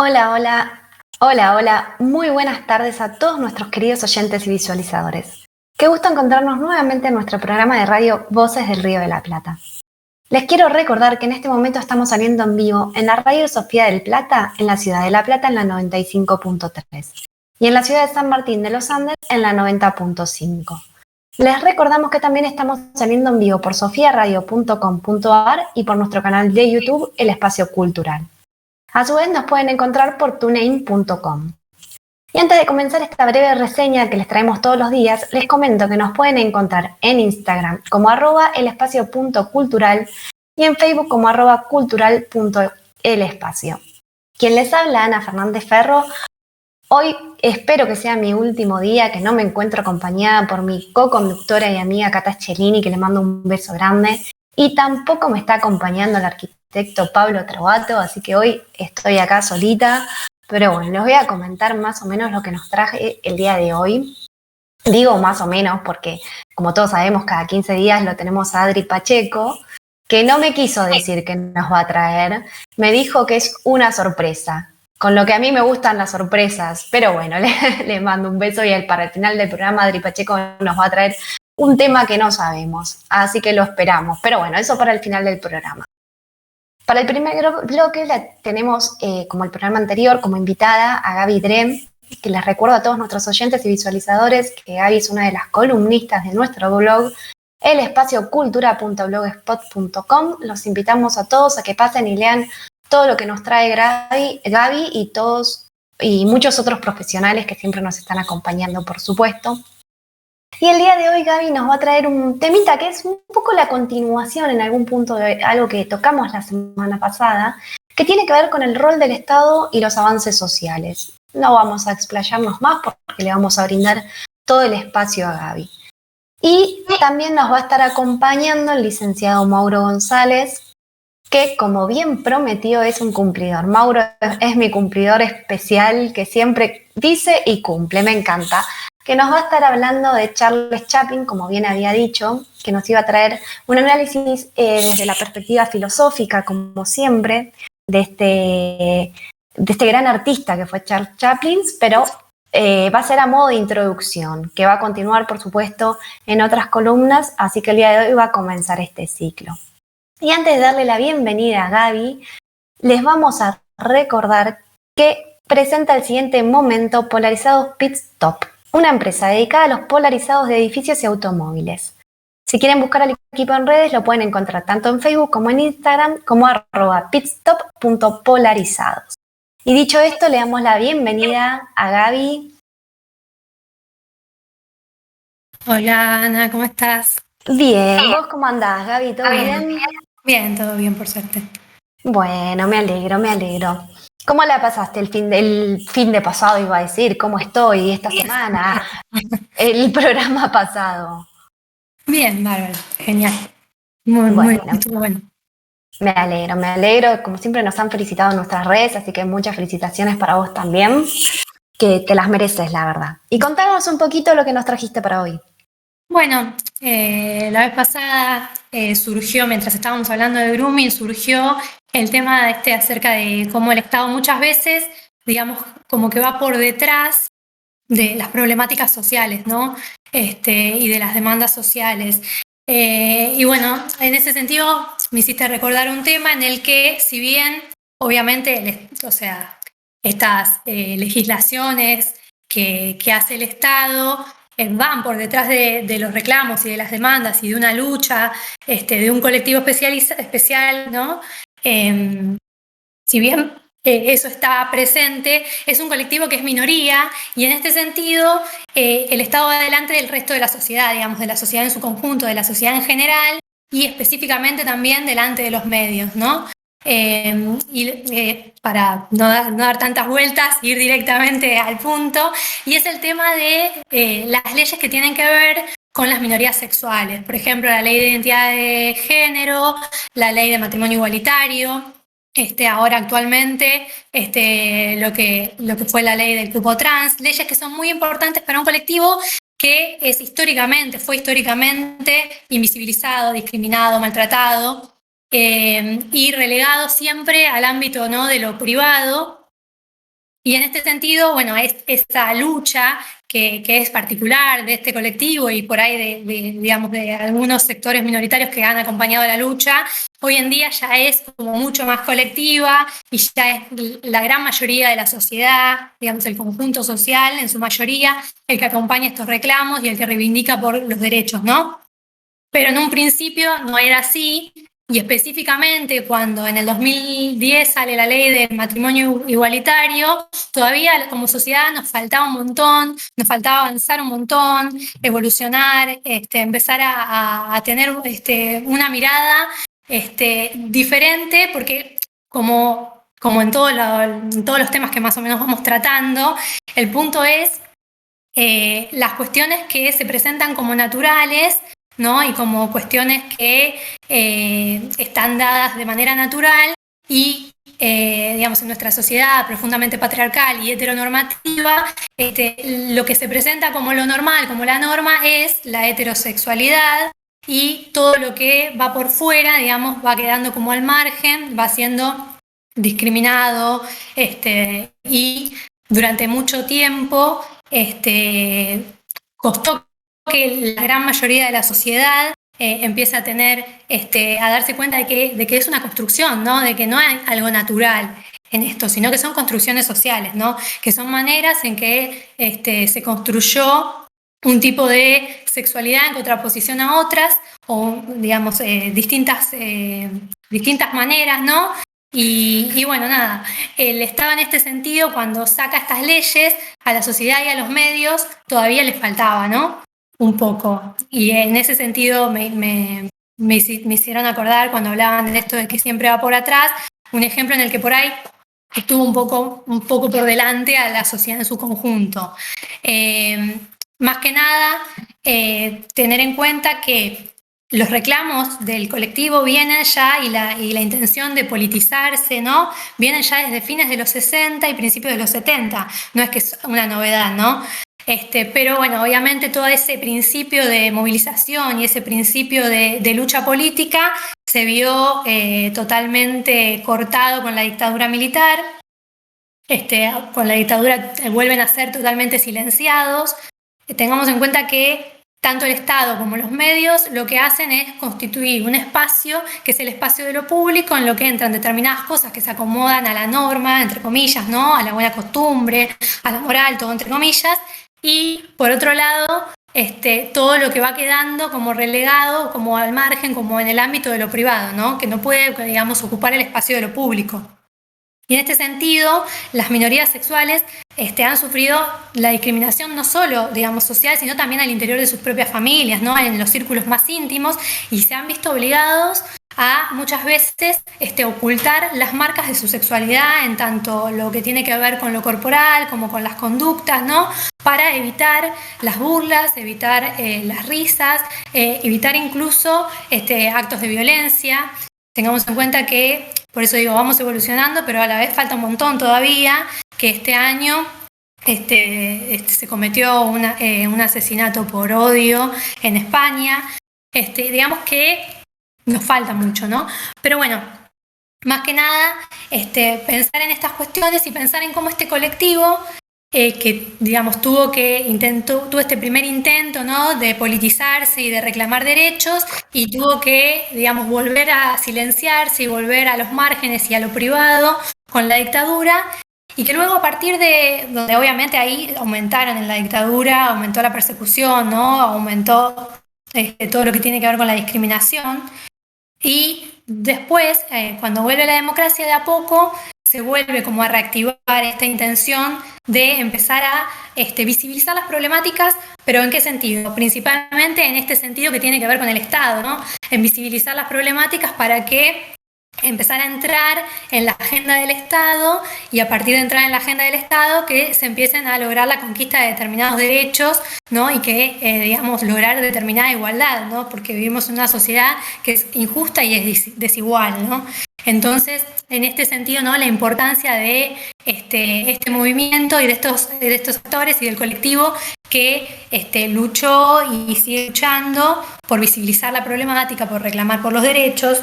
Hola, hola, hola, hola. Muy buenas tardes a todos nuestros queridos oyentes y visualizadores. Qué gusto encontrarnos nuevamente en nuestro programa de radio Voces del Río de la Plata. Les quiero recordar que en este momento estamos saliendo en vivo en la radio Sofía del Plata, en la ciudad de La Plata, en la 95.3 y en la ciudad de San Martín de los Andes, en la 90.5. Les recordamos que también estamos saliendo en vivo por sofiaradio.com.ar y por nuestro canal de YouTube, El Espacio Cultural. A su vez nos pueden encontrar por tunein.com. Y antes de comenzar esta breve reseña que les traemos todos los días, les comento que nos pueden encontrar en Instagram como @elespacio.cultural y en Facebook como @cultural.elespacio. Quien les habla, Ana Fernández Ferro. Hoy espero que sea mi último día, que no me encuentro acompañada por mi co-conductora y amiga Cata Chelini, que le mando un beso grande, y tampoco me está acompañando el arquitecto Pablo Trovato, así que hoy estoy acá solita, pero bueno, les voy a comentar más o menos lo que nos traje el día de hoy. Digo más o menos porque, como todos sabemos, cada 15 días lo tenemos a Adri Pacheco, que no me quiso decir que nos va a traer, me dijo que es una sorpresa. Con lo que a mí me gustan las sorpresas, pero bueno, le mando un beso y para el final del programa Adri Pacheco nos va a traer un tema que no sabemos, así que lo esperamos, pero bueno, eso para el final del programa. Para el primer bloque tenemos, como el programa anterior, como invitada a Gaby Drem, que les recuerdo a todos nuestros oyentes y visualizadores que Gaby es una de las columnistas de nuestro blog, elespaciocultura.blogspot.com. Los invitamos a todos a que pasen y lean todo lo que nos trae Gaby y muchos otros profesionales que siempre nos están acompañando, por supuesto. Y el día de hoy Gaby nos va a traer un temita que es un poco la continuación en algún punto de algo que tocamos la semana pasada, que tiene que ver con el rol del Estado y los avances sociales. No vamos a explayarnos más porque le vamos a brindar todo el espacio a Gaby. Y también nos va a estar acompañando el licenciado Mauro González, que como bien prometió es un cumplidor. Mauro es mi cumplidor especial que siempre dice y cumple, me encanta. Que nos va a estar hablando de Charles Chaplin, como bien había dicho, que nos iba a traer un análisis desde la perspectiva filosófica, como siempre, de este gran artista que fue Charles Chaplin, pero va a ser a modo de introducción, que va a continuar, por supuesto, en otras columnas, así que el día de hoy va a comenzar este ciclo. Y antes de darle la bienvenida a Gaby, les vamos a recordar que presenta el siguiente momento Polarizados Pit Stop, una empresa dedicada a los polarizados de edificios y automóviles. Si quieren buscar al equipo en redes, lo pueden encontrar tanto en Facebook como en Instagram como @pitstop.polarizados. Y dicho esto, le damos la bienvenida a Gaby. Hola Ana, ¿cómo estás? Bien, ¿vos cómo andás, Gaby? ¿Todo bien? Bien, todo bien por suerte. Bueno, me alegro, me alegro. ¿Cómo la pasaste el fin de pasado, iba a decir? ¿Cómo estoy esta semana? El programa pasado. Bien, bárbaro, genial. Muy, Bueno, estuvo bueno. me alegro, me alegro. Como siempre nos han felicitado en nuestras redes, así que muchas felicitaciones para vos también, que te las mereces, la verdad. Y contanos un poquito lo que nos trajiste para hoy. Bueno, la vez pasada surgió, mientras estábamos hablando de grooming, surgió el tema acerca de cómo el Estado muchas veces, digamos, como que va por detrás de las problemáticas sociales, ¿no? Y de las demandas sociales. Y bueno, en ese sentido me hiciste recordar un tema en el que, si bien obviamente, o sea, estas legislaciones que hace el Estado van por detrás de los reclamos y de las demandas y de una lucha de un colectivo especial, ¿no? Si bien eso está presente, es un colectivo que es minoría y en este sentido el Estado va delante del resto de la sociedad, digamos, de la sociedad en su conjunto, de la sociedad en general y específicamente también delante de los medios, ¿no? Para no dar tantas vueltas, ir directamente al punto, y es el tema de las leyes que tienen que ver con las minorías sexuales. Por ejemplo, la ley de identidad de género, la ley de matrimonio igualitario, ahora actualmente lo que fue la ley del cupo trans, leyes que son muy importantes para un colectivo que fue históricamente invisibilizado, discriminado, maltratado y relegado siempre al ámbito, ¿no?, de lo privado, Y en este sentido, bueno, esta lucha que es particular de este colectivo y por ahí digamos, de algunos sectores minoritarios que han acompañado la lucha, hoy en día ya es como mucho más colectiva y ya es la gran mayoría de la sociedad, digamos, el conjunto social en su mayoría, el que acompaña estos reclamos y el que reivindica por los derechos, ¿no? Pero en un principio no era así, y específicamente cuando en el 2010 sale la ley del matrimonio igualitario, todavía como sociedad nos faltaba un montón, nos faltaba avanzar un montón, evolucionar, empezar a tener una mirada diferente, porque como en todos los temas que más o menos vamos tratando, el punto es las cuestiones que se presentan como naturales, ¿no? Y como cuestiones que están dadas de manera natural y, digamos, en nuestra sociedad profundamente patriarcal y heteronormativa, lo que se presenta como lo normal, como la norma, es la heterosexualidad, y todo lo que va por fuera, digamos, va quedando como al margen, va siendo discriminado, y durante mucho tiempo costó que la gran mayoría de la sociedad empiece a tener, a darse cuenta de que es una construcción, ¿no? De que no hay algo natural en esto, sino que son construcciones sociales, ¿no? Que son maneras en que se construyó un tipo de sexualidad en contraposición a otras, o digamos, distintas maneras, ¿no? Y bueno, nada, el Estado en este sentido, cuando saca estas leyes, a la sociedad y a los medios todavía les faltaba, ¿no? Un poco. Y en ese sentido me hicieron acordar cuando hablaban de esto de que siempre va por atrás, un ejemplo en el que por ahí estuvo un poco por delante a la sociedad en su conjunto. Más que nada, tener en cuenta que los reclamos del colectivo vienen ya, y la intención de politizarse, ¿no? Vienen ya desde fines de los 60 y principios de los 70. No es que es una novedad, ¿no? Pero bueno, obviamente todo ese principio de movilización y ese principio de lucha política se vio totalmente cortado con la dictadura militar. Con la dictadura vuelven a ser totalmente silenciados. Tengamos en cuenta que tanto el Estado como los medios lo que hacen es constituir un espacio que es el espacio de lo público, en lo que entran determinadas cosas que se acomodan a la norma, entre comillas, ¿no? A la buena costumbre, a la moral, todo entre comillas, y por otro lado, todo lo que va quedando como relegado, como al margen, como en el ámbito de lo privado, ¿no? Que no puede, digamos, ocupar el espacio de lo público. Y en este sentido, las minorías sexuales han sufrido la discriminación no solo, digamos, social, sino también al interior de sus propias familias, ¿no? En los círculos más íntimos, y se han visto obligados a muchas veces ocultar las marcas de su sexualidad, en tanto lo que tiene que ver con lo corporal como con las conductas, ¿no? Para evitar las burlas, evitar las risas, evitar incluso actos de violencia. Tengamos en cuenta que, por eso digo, vamos evolucionando, pero a la vez falta un montón todavía, que este año se cometió un asesinato por odio en España. Digamos que nos falta mucho, ¿no? Pero bueno, más que nada, pensar en estas cuestiones y pensar en cómo este colectivo que, digamos, tuvo este primer intento, ¿no? De politizarse y de reclamar derechos, y tuvo que, digamos, volver a silenciarse y volver a los márgenes y a lo privado con la dictadura, y que luego, a partir de donde obviamente ahí aumentaron en la dictadura, aumentó la persecución, ¿no? Aumentó todo lo que tiene que ver con la discriminación, y después, cuando vuelve la democracia, de a poco se vuelve como a reactivar esta intención de empezar a visibilizar las problemáticas. ¿Pero en qué sentido? Principalmente en este sentido que tiene que ver con el Estado, ¿no? En visibilizar las problemáticas para que empezar a entrar en la agenda del Estado, y a partir de entrar en la agenda del Estado que se empiecen a lograr la conquista de determinados derechos, ¿no? Y que, digamos, lograr determinada igualdad, ¿no? Porque vivimos en una sociedad que es injusta y es desigual, ¿no? Entonces, en este sentido, ¿no? La importancia de este movimiento y de estos actores y del colectivo que luchó y sigue luchando por visibilizar la problemática, por reclamar por los derechos,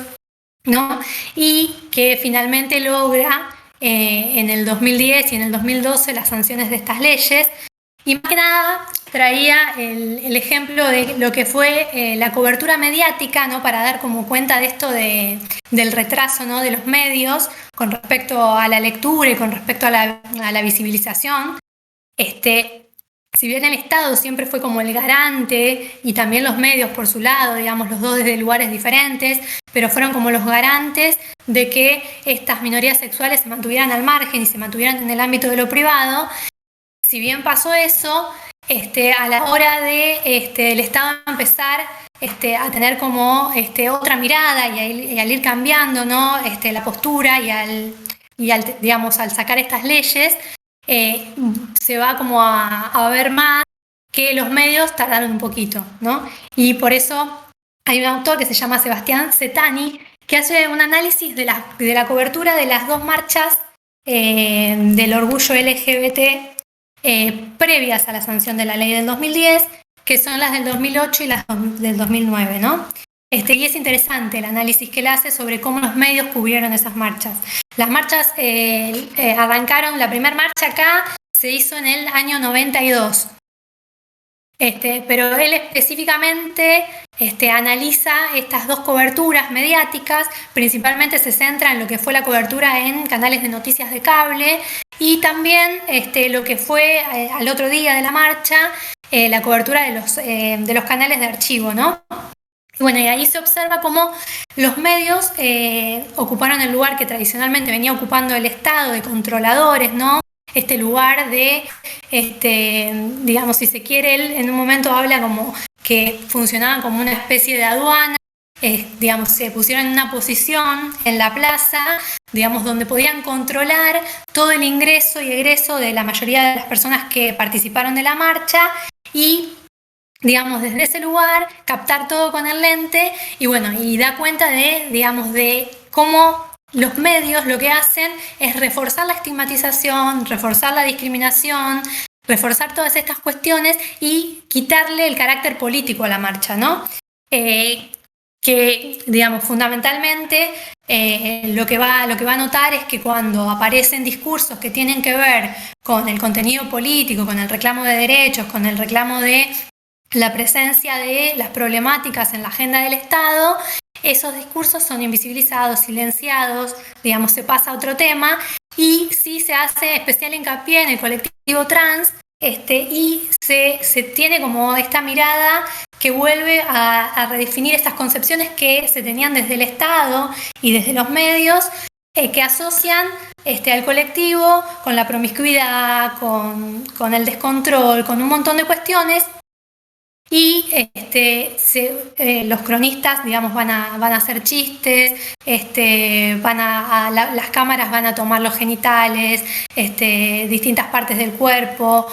¿no? Y que finalmente logra en el 2010 y en el 2012 las sanciones de estas leyes. Y más que nada traía el ejemplo de lo que fue la cobertura mediática, ¿no? Para dar como cuenta de esto del retraso, ¿no? De los medios con respecto a la lectura y con respecto a la visibilización. Si bien el Estado siempre fue como el garante y también los medios por su lado, digamos, los dos desde lugares diferentes, pero fueron como los garantes de que estas minorías sexuales se mantuvieran al margen y se mantuvieran en el ámbito de lo privado. Si bien pasó eso, a la hora de el Estado empezar a tener como otra mirada y al ir cambiando, ¿no? La postura digamos, al sacar estas leyes, se va como a ver más que los medios tardaron un poquito, ¿no? Y por eso hay un autor que se llama Sebastián Setani que hace un análisis de la cobertura de las dos marchas del orgullo LGBT previas a la sanción de la ley del 2010, que son las del 2008 y las del 2009, ¿no? Y es interesante el análisis que él hace sobre cómo los medios cubrieron esas marchas. Las marchas arrancaron, la primera marcha acá se hizo en el año 92. Pero él específicamente analiza estas dos coberturas mediáticas, principalmente se centra en lo que fue la cobertura en canales de noticias de cable y también lo que fue al otro día de la marcha, la cobertura de los canales de archivo, ¿no? Y bueno, y ahí se observa cómo los medios ocuparon el lugar que tradicionalmente venía ocupando el Estado de controladores, ¿no? Este lugar de, digamos, si se quiere, él en un momento habla como que funcionaban como una especie de aduana, digamos, se pusieron en una posición en la plaza, digamos, donde podían controlar todo el ingreso y egreso de la mayoría de las personas que participaron de la marcha y, digamos, desde ese lugar captar todo con el lente y bueno, y da cuenta de, digamos, de cómo los medios lo que hacen es reforzar la estigmatización, reforzar la discriminación, reforzar todas estas cuestiones y quitarle el carácter político a la marcha, ¿no? Que, digamos, fundamentalmente lo que va a notar es que cuando aparecen discursos que tienen que ver con el contenido político, con el reclamo de derechos, con el reclamo de la presencia de las problemáticas en la agenda del Estado, esos discursos son invisibilizados, silenciados, digamos, se pasa a otro tema y sí se hace especial hincapié en el colectivo trans y se tiene como esta mirada que vuelve a redefinir estas concepciones que se tenían desde el Estado y desde los medios que asocian al colectivo con la promiscuidad, con el descontrol, con un montón de cuestiones. Y los cronistas, digamos, van a hacer chistes, las cámaras van a tomar los genitales, distintas partes del cuerpo,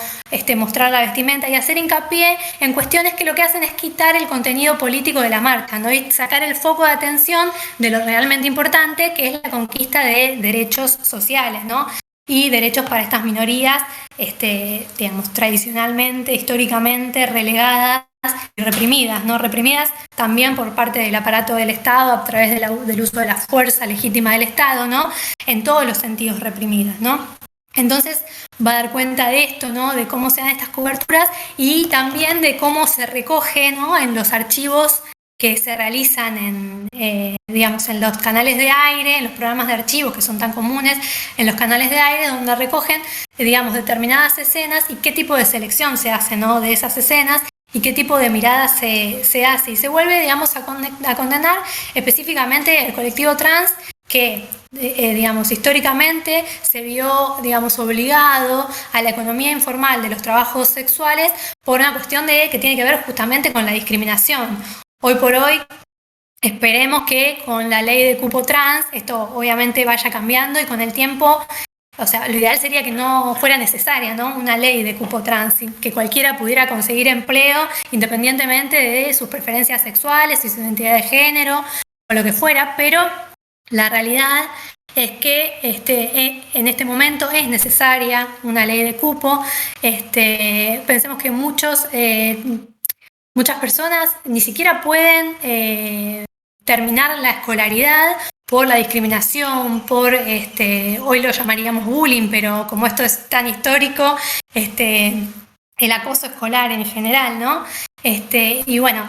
mostrar la vestimenta y hacer hincapié en cuestiones que lo que hacen es quitar el contenido político de la marcha, ¿no? Y sacar el foco de atención de lo realmente importante, que es la conquista de derechos sociales, ¿no? Y derechos para estas minorías, digamos, tradicionalmente, históricamente relegadas y reprimidas, ¿no? Reprimidas también por parte del aparato del Estado a través del uso de la fuerza legítima del Estado, ¿no? En todos los sentidos reprimidas, ¿no? Entonces va a dar cuenta de esto, ¿no? De cómo se dan estas coberturas y también de cómo se recoge, ¿no? En los archivos que se realizan digamos, en los canales de aire, en los programas de archivos que son tan comunes, en los canales de aire donde recogen, digamos, determinadas escenas y qué tipo de selección se hace, ¿no? De esas escenas y qué tipo de mirada se hace y se vuelve, digamos, a condenar específicamente el colectivo trans que, digamos, históricamente se vio, digamos, obligado a la economía informal de los trabajos sexuales por una cuestión que tiene que ver justamente con la discriminación. Hoy por hoy esperemos que con la ley de cupo trans esto obviamente vaya cambiando y con el tiempo, o sea, lo ideal sería que no fuera necesaria, ¿no? Una ley de cupo trans, que cualquiera pudiera conseguir empleo independientemente de sus preferencias sexuales y su identidad de género o lo que fuera, pero la realidad es que en este momento es necesaria una ley de cupo. Pensemos que muchas personas ni siquiera pueden terminar la escolaridad por la discriminación, por hoy lo llamaríamos bullying, pero como esto es tan histórico, el acoso escolar en general, ¿no? Y bueno,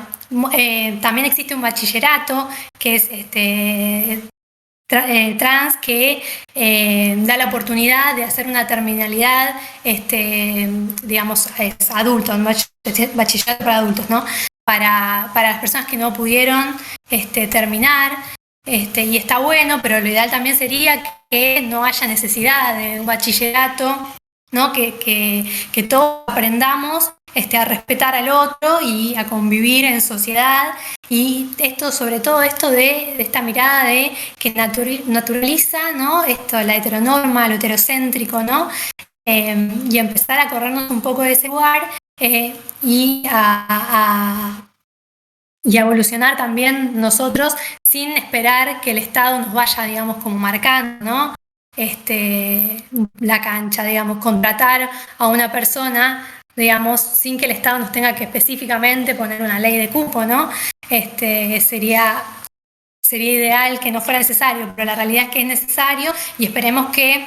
también existe un bachillerato que es trans que da la oportunidad de hacer una terminalidad, digamos, es adulto, un bachillerato para adultos, ¿no? Para las personas que no pudieron terminar, y está bueno, pero lo ideal también sería que no haya necesidad de un bachillerato, ¿no? Que todos aprendamos a respetar al otro y a convivir en sociedad. Y esto, sobre todo esto de esta mirada de que naturaliza, ¿no? Esto, la heteronorma, lo heterocéntrico, ¿no? Y empezar a corrernos un poco de ese lugar y y a evolucionar también nosotros sin esperar que el Estado nos vaya, digamos, como marcando, ¿no? La cancha, digamos, contratar a una persona, digamos, sin que el Estado nos tenga que específicamente poner una ley de cupo, ¿no? Sería ideal que no fuera necesario, pero la realidad es que es necesario y esperemos que,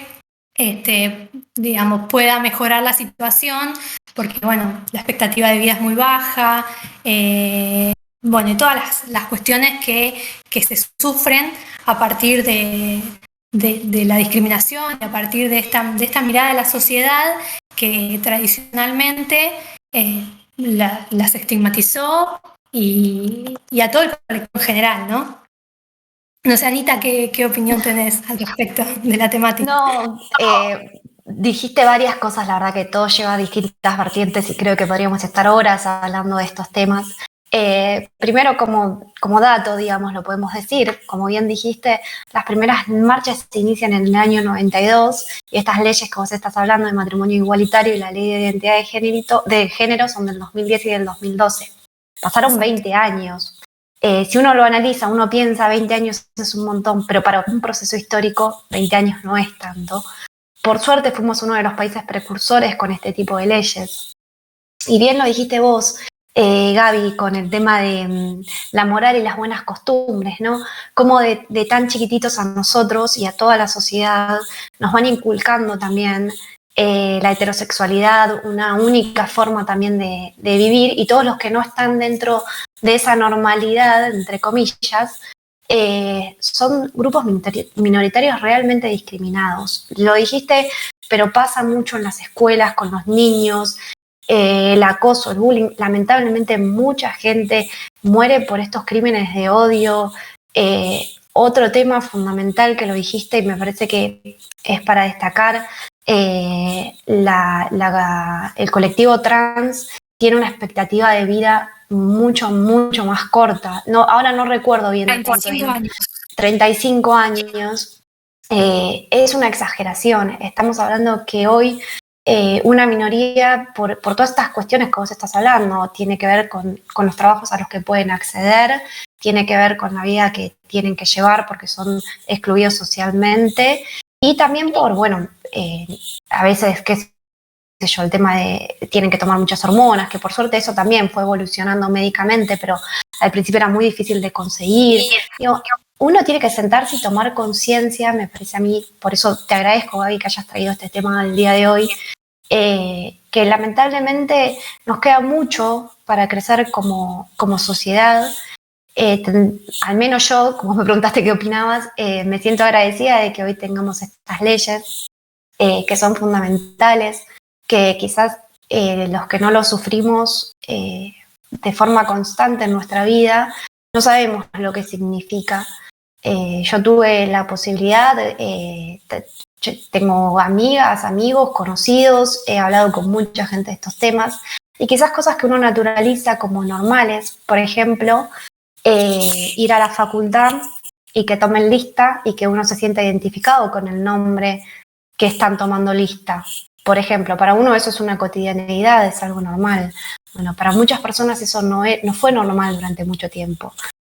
digamos, pueda mejorar la situación, porque, bueno, la expectativa de vida es muy baja, bueno, y todas las cuestiones que se sufren a partir de la discriminación, a partir de esta mirada de la sociedad que tradicionalmente las estigmatizó y a todo el colectivo en general, ¿no? No sé, Anita, ¿qué opinión tenés al respecto de la temática? No, dijiste varias cosas, la verdad que todo lleva a distintas vertientes y creo que podríamos estar horas hablando de estos temas. Primero, como dato, digamos, lo podemos decir, como bien dijiste, las primeras marchas se inician en el año 92 y estas leyes que vos estás hablando de matrimonio igualitario y la ley de identidad de género son del 2010 y del 2012. Pasaron 20 años. Si uno lo analiza, uno piensa 20 años es un montón, pero para un proceso histórico 20 años no es tanto. Por suerte fuimos uno de los países precursores con este tipo de leyes. Y bien lo dijiste vos, Gaby, con el tema de la moral y las buenas costumbres, ¿no? Cómo de tan chiquititos a nosotros y a toda la sociedad nos van inculcando también la heterosexualidad, una única forma también de vivir, y todos los que no están dentro de esa normalidad, entre comillas, son grupos minoritarios realmente discriminados. Lo dijiste, pero pasa mucho en las escuelas, con los niños, el acoso, el bullying. Lamentablemente mucha gente muere por estos crímenes de odio. Otro tema fundamental que lo dijiste y me parece que es para destacar, el colectivo trans tiene una expectativa de vida mucho más corta. No, ahora no recuerdo bien. 35 años. 35 años. Es una exageración. Estamos hablando que hoy una minoría, por todas estas cuestiones que vos estás hablando, tiene que ver con los trabajos a los que pueden acceder, tiene que ver con la vida que tienen que llevar porque son excluidos socialmente, y también por, bueno, a veces, qué sé yo, el tema de tienen que tomar muchas hormonas, que por suerte eso también fue evolucionando médicamente, pero al principio era muy difícil de conseguir. Digo, uno tiene que sentarse y tomar conciencia, me parece a mí, por eso te agradezco, Gaby, que hayas traído este tema del día de hoy, que lamentablemente nos queda mucho para crecer como sociedad. Al menos yo, como me preguntaste qué opinabas, me siento agradecida de que hoy tengamos estas leyes que son fundamentales, que quizás los que no lo sufrimos de forma constante en nuestra vida, no sabemos lo que significa. Yo tuve la posibilidad, tengo amigas, amigos, conocidos, he hablado con mucha gente de estos temas, y quizás cosas que uno naturaliza como normales, por ejemplo, ir a la facultad y que tomen lista y que uno se sienta identificado con el nombre que están tomando lista. Por ejemplo, para uno eso es una cotidianeidad, es algo normal. Bueno, para muchas personas eso no fue normal durante mucho tiempo.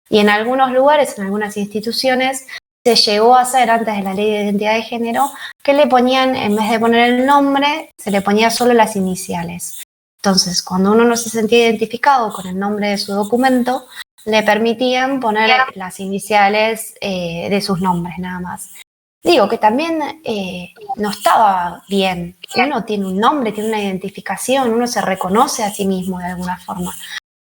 Y en algunos lugares, en algunas instituciones, se llegó a hacer, antes de la ley de identidad de género, que le ponían, en vez de poner el nombre, se le ponía solo las iniciales. Entonces, cuando uno no se sentía identificado con el nombre de su documento, le permitían poner las iniciales de sus nombres nada más. Digo que también no estaba bien. Uno tiene un nombre, tiene una identificación, uno se reconoce a sí mismo de alguna forma.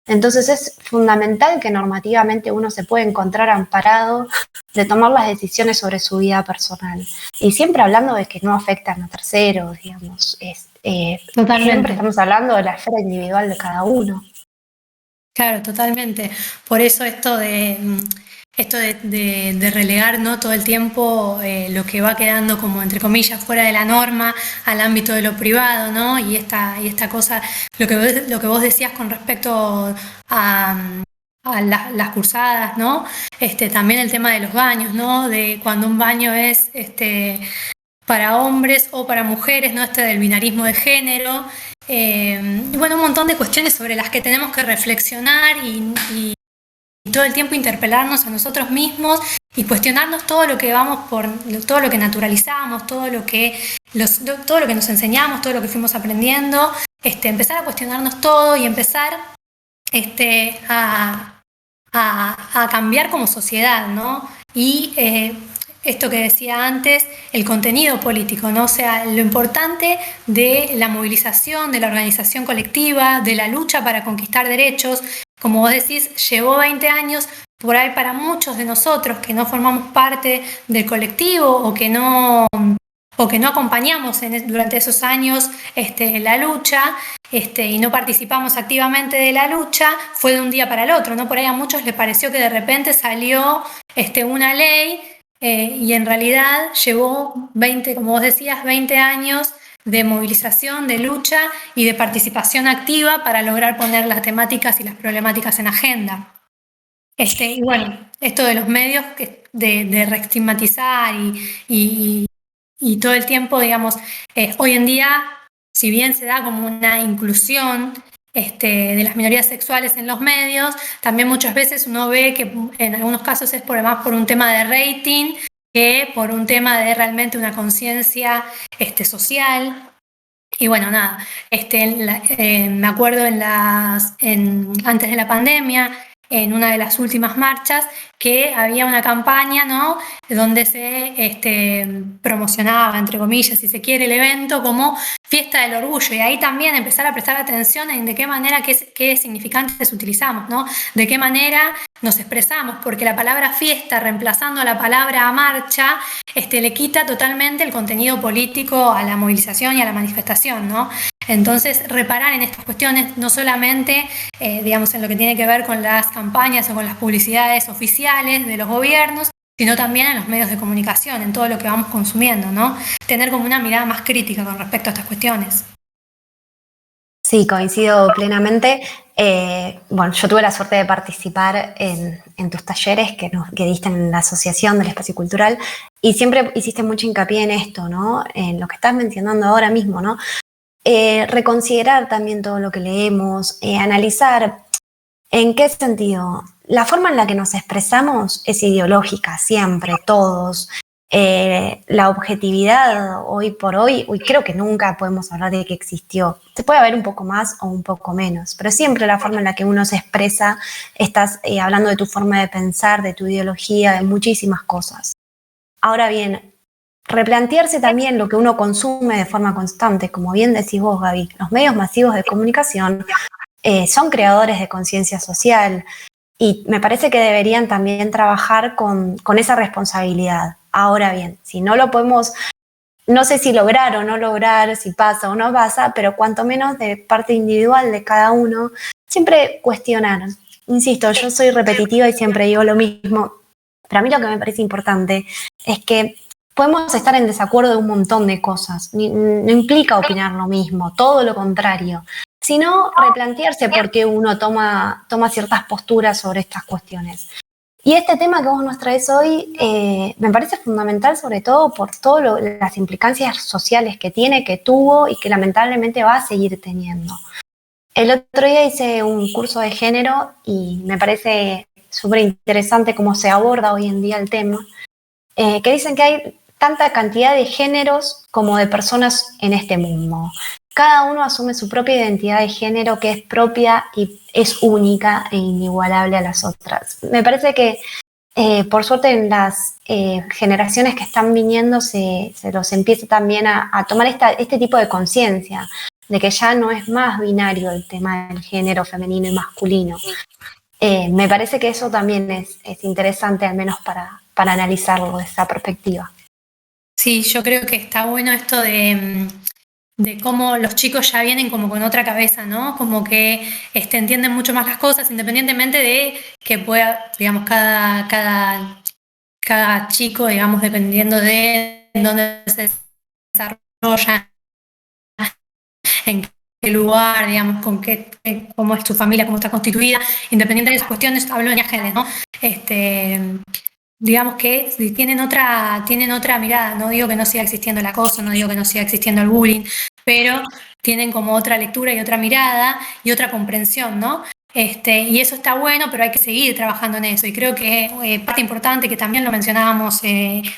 Entonces es fundamental que normativamente uno se pueda encontrar amparado de tomar las decisiones sobre su vida personal. Y siempre hablando de que no afectan a terceros, digamos. Siempre estamos hablando de la esfera individual de cada uno. Claro, totalmente. Por eso esto de relegar, ¿no?, todo el tiempo lo que va quedando como entre comillas fuera de la norma al ámbito de lo privado, ¿no? Y esta cosa, lo que vos decías con respecto a las cursadas, ¿no? También el tema de los baños, ¿no? De cuando un baño es para hombres o para mujeres, ¿no? Del binarismo de género. Y bueno, un montón de cuestiones sobre las que tenemos que reflexionar y todo el tiempo interpelarnos a nosotros mismos y cuestionarnos todo lo que todo lo que naturalizamos, todo lo que nos enseñamos, todo lo que fuimos aprendiendo, empezar a cuestionarnos todo y empezar a cambiar como sociedad, ¿no? Y esto que decía antes, el contenido político, ¿no? O sea, lo importante de la movilización, de la organización colectiva, de la lucha para conquistar derechos. Como vos decís, llevó 20 años, por ahí para muchos de nosotros que no formamos parte del colectivo o que no acompañamos durante esos años la lucha y no participamos activamente de la lucha, fue de un día para el otro, ¿no? Por ahí a muchos les pareció que de repente salió una ley y en realidad llevó 20, como vos decías, 20 años de movilización, de lucha y de participación activa para lograr poner las temáticas y las problemáticas en agenda. Y bueno, esto de los medios, de reestigmatizar y todo el tiempo, digamos, hoy en día, si bien se da como una inclusión de las minorías sexuales en los medios, también muchas veces uno ve que en algunos casos es más por un tema de rating que por un tema de realmente una conciencia social. Y bueno, nada, me acuerdo antes de la pandemia, en una de las últimas marchas, que había una campaña, ¿no?, donde se promocionaba, entre comillas, si se quiere, el evento como fiesta del orgullo, y ahí también empezar a prestar atención en de qué manera, qué significantes utilizamos, ¿no?, de qué manera nos expresamos, porque la palabra fiesta, reemplazando a la palabra marcha, le quita totalmente el contenido político a la movilización y a la manifestación, ¿no? Entonces, reparar en estas cuestiones, no solamente, digamos, en lo que tiene que ver con las campañas o con las publicidades oficiales de los gobiernos, sino también en los medios de comunicación, en todo lo que vamos consumiendo, ¿no? Tener como una mirada más crítica con respecto a estas cuestiones. Sí, coincido plenamente. Bueno, yo tuve la suerte de participar en tus talleres que diste en la Asociación del Espacio Cultural y siempre hiciste mucho hincapié en esto, ¿no? En lo que estás mencionando ahora mismo, ¿no? Reconsiderar también todo lo que leemos, analizar en qué sentido. La forma en la que nos expresamos es ideológica, siempre, todos. La objetividad hoy por hoy creo que nunca podemos hablar de que existió. Se puede ver un poco más o un poco menos, pero siempre la forma en la que uno se expresa, estás hablando de tu forma de pensar, de tu ideología, de muchísimas cosas. Ahora bien, replantearse también lo que uno consume de forma constante, como bien decís vos, Gaby. Los medios masivos de comunicación son creadores de conciencia social y me parece que deberían también trabajar con esa responsabilidad. Ahora bien, si no lo podemos, no sé si lograr o no lograr, si pasa o no pasa, pero cuanto menos de parte individual de cada uno, siempre cuestionar. Insisto, yo soy repetitiva y siempre digo lo mismo, pero a mí lo que me parece importante es que podemos estar en desacuerdo de un montón de cosas, no implica opinar lo mismo, todo lo contrario, sino replantearse por qué uno toma ciertas posturas sobre estas cuestiones. Y este tema que vos nos traes hoy me parece fundamental, sobre todo por todas las implicancias sociales que tiene, que tuvo y que lamentablemente va a seguir teniendo. El otro día hice un curso de género y me parece súper interesante cómo se aborda hoy en día el tema, que dicen que hay tanta cantidad de géneros como de personas en este mundo. cada uno asume su propia identidad de género que es propia y es única e inigualable a las otras. Me parece que por suerte en las generaciones que están viniendo se los empieza también a tomar este tipo de conciencia, de que ya no es más binario el tema del género femenino y masculino. Me parece que eso también es interesante, al menos para analizarlo desde esa perspectiva. Sí, yo creo que está bueno esto de cómo los chicos ya vienen como con otra cabeza, ¿no? Como que entienden mucho más las cosas, independientemente de que pueda, digamos, cada chico, digamos, dependiendo de dónde se desarrolla, en qué lugar, digamos, cómo es tu familia, cómo está constituida, independiente de esas cuestiones, hablo en general, ¿no? Digamos que tienen otra mirada. No digo que no siga existiendo el acoso, no digo que no siga existiendo el bullying, pero tienen como otra lectura y otra mirada y otra comprensión, ¿no? Y eso está bueno, pero hay que seguir trabajando en eso. Y creo que parte importante, que también lo mencionábamos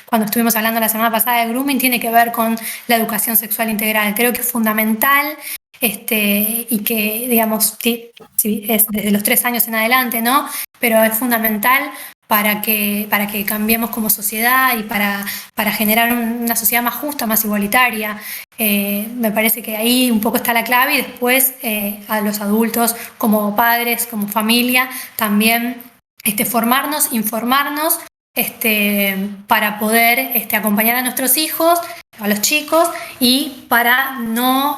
cuando estuvimos hablando la semana pasada de grooming, tiene que ver con la educación sexual integral. Creo que es fundamental y que, digamos, sí, es desde los 3 años en adelante, ¿no? Pero es fundamental para que cambiemos como sociedad y para generar una sociedad más justa, más igualitaria. Me parece que ahí un poco está la clave y después a los adultos como padres, como familia, también formarnos, informarnos para poder acompañar a nuestros hijos, a los chicos, y para no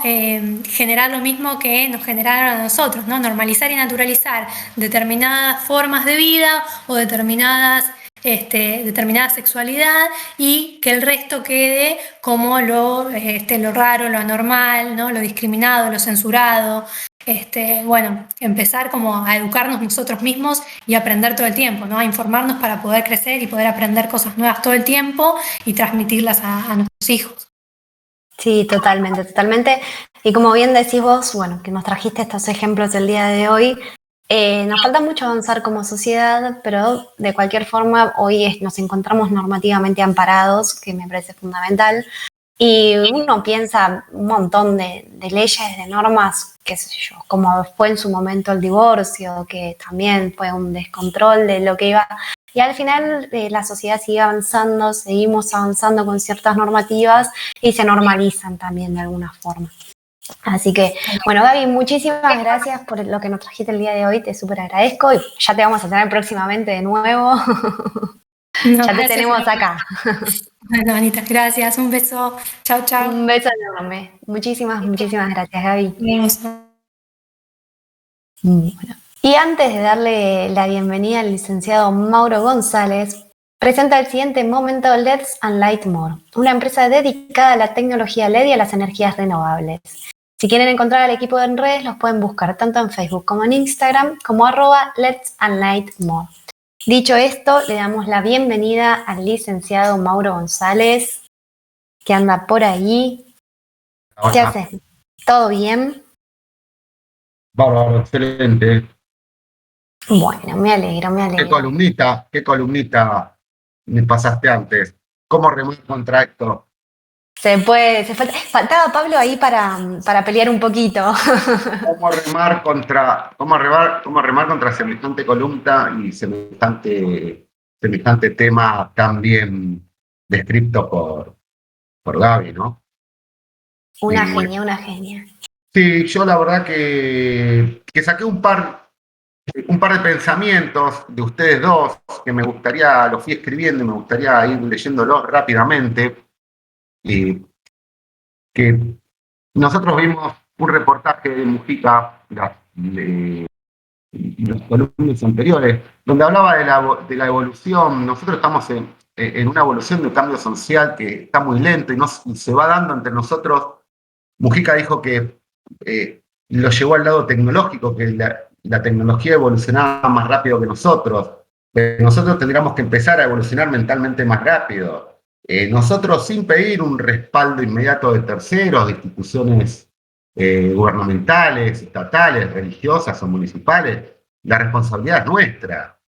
generar lo mismo que nos generaron a nosotros, ¿no? Normalizar y naturalizar determinadas formas de vida o determinada sexualidad, y que el resto quede como lo raro, lo anormal, ¿no? Lo discriminado, lo censurado. Bueno, empezar como a educarnos nosotros mismos y aprender todo el tiempo, ¿no? A informarnos para poder crecer y poder aprender cosas nuevas todo el tiempo y transmitirlas a nuestros hijos. Sí, totalmente, totalmente. Y como bien decís vos, bueno, que nos trajiste estos ejemplos el día de hoy, nos falta mucho avanzar como sociedad, pero de cualquier forma hoy nos encontramos normativamente amparados, que me parece fundamental. Y uno piensa un montón de leyes, de normas, qué sé yo, como fue en su momento el divorcio, que también fue un descontrol de lo que iba. Y al final la sociedad sigue avanzando, seguimos avanzando con ciertas normativas y se normalizan también de alguna forma. Así que, bueno, Gaby, muchísimas gracias por lo que nos trajiste el día de hoy, te súper agradezco y ya te vamos a tener próximamente de nuevo. No, Ya te tenemos acá. Bueno, Anita, gracias, un beso, chao, chao. Un beso enorme. Muchísimas, muchísimas gracias, Gaby. Bueno. Y antes de darle la bienvenida al licenciado Mauro González, presenta el siguiente momento LEDs and Light More, una empresa dedicada a la tecnología LED y a las energías renovables. Si quieren encontrar al equipo en redes, los pueden buscar tanto en Facebook como en Instagram como @LEDs and Light More. Dicho esto, le damos la bienvenida al licenciado Mauro González, que anda por ahí. Hola. ¿Qué haces? ¿Todo bien? Bárbaro, excelente. Bueno, me alegro, me alegro. Qué columnita me pasaste antes? ¿Cómo remar contra esto? Faltaba Pablo ahí para pelear un poquito. ¿Cómo remar contra semejante columna y semejante tema tan bien descrito por Gaby, ¿no? Una Y, genia, una genia. sí, yo la verdad que saqué un par de pensamientos de ustedes dos que los fui escribiendo y me gustaría ir leyéndolos rápidamente. Que nosotros vimos un reportaje de Mujica de los columnas anteriores, donde hablaba de la evolución. Nosotros estamos en una evolución de cambio social que está muy lento y se va dando entre nosotros. Mujica dijo que lo llevó al lado tecnológico, que la tecnología evolucionaba más rápido que nosotros. Nosotros tendríamos que empezar a evolucionar mentalmente más rápido. Nosotros, sin pedir un respaldo inmediato de terceros, de instituciones gubernamentales, estatales, religiosas o municipales, la responsabilidad es nuestra.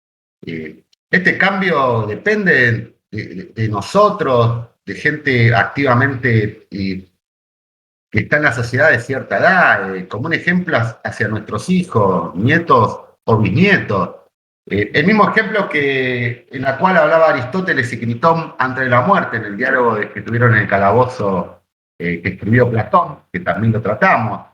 Este cambio depende de nosotros, de gente activamente que está en la sociedad de cierta edad, como un ejemplo hacia nuestros hijos, nietos o bisnietos. El mismo ejemplo en la cual hablaba Aristóteles y Critón antes de la muerte, en el diálogo que tuvieron en el calabozo que escribió Platón, que también lo tratamos.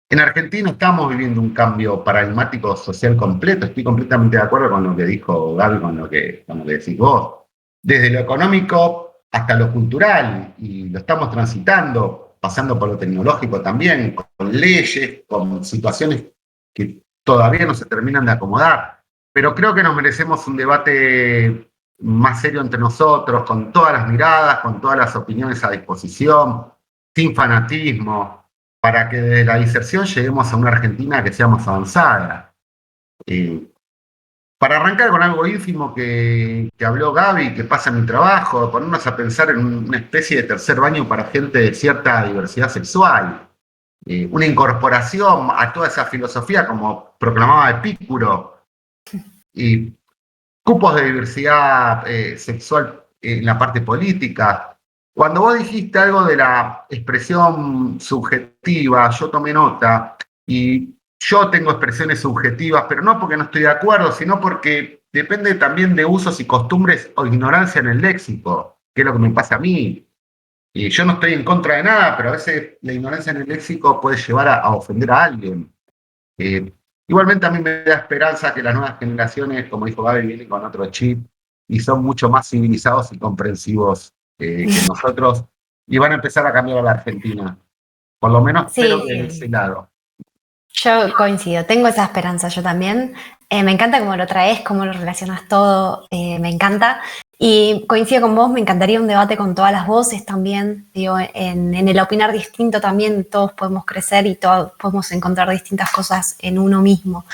En Argentina estamos viviendo un cambio paradigmático social completo. Estoy completamente de acuerdo con lo que dijo Gaby, con lo que decís vos. Desde lo económico hasta lo cultural, y lo estamos transitando, pasando por lo tecnológico también, con leyes, con situaciones que todavía no se terminan de acomodar. Pero creo que nos merecemos un debate más serio entre nosotros, con todas las miradas, con todas las opiniones a disposición, sin fanatismo, para que desde la diserción lleguemos a una Argentina que sea más avanzada. Para arrancar con algo ínfimo que habló Gaby, que pasa en mi trabajo, ponernos a pensar en una especie de tercer baño para gente de cierta diversidad sexual, una incorporación a toda esa filosofía como proclamaba Epicuro, y cupos de diversidad sexual en la parte política. Cuando vos dijiste algo de la expresión subjetiva, yo tomé nota, y yo tengo expresiones subjetivas, pero no porque no estoy de acuerdo, sino porque depende también de usos y costumbres o ignorancia en el léxico, que es lo que me pasa a mí. Y yo no estoy en contra de nada, pero a veces la ignorancia en el léxico puede llevar a ofender a alguien. Eh, Igualmente a mí me da esperanza que las nuevas generaciones, como dijo Gaby, vienen con otro chip y son mucho más civilizados y comprensivos que nosotros, y van a empezar a cambiar a la Argentina. Por lo menos espero que de ese lado. Yo coincido, tengo esa esperanza yo también. Me encanta cómo lo traes, cómo lo relacionas todo, me encanta. Y coincido con vos, me encantaría un debate con todas las voces también. Digo, en el opinar distinto también todos podemos crecer y todos podemos encontrar distintas cosas en uno mismo.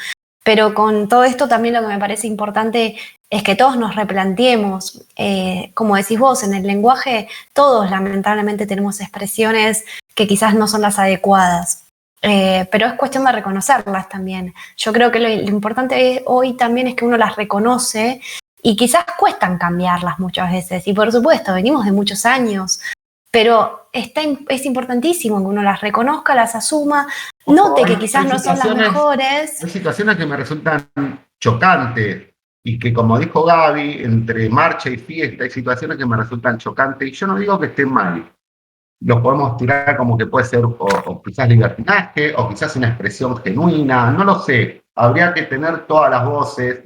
Pero con todo esto también lo que me parece importante es que todos nos replanteemos, como decís vos, en el lenguaje todos lamentablemente tenemos expresiones que quizás no son las adecuadas. Pero es cuestión de reconocerlas también. Yo creo que lo importante hoy también es que uno las reconoce y quizás cuestan cambiarlas muchas veces. Y por supuesto, venimos de muchos años, pero es importantísimo que uno las reconozca, las asuma, note que quizás no son las mejores. Hay situaciones que me resultan chocantes y que, como dijo Gaby, entre marcha y fiesta hay situaciones que me resultan chocantes, y yo no digo que estén mal. Lo podemos tirar como que puede ser o quizás libertinaje, o quizás una expresión genuina, no lo sé. Habría que tener todas las voces,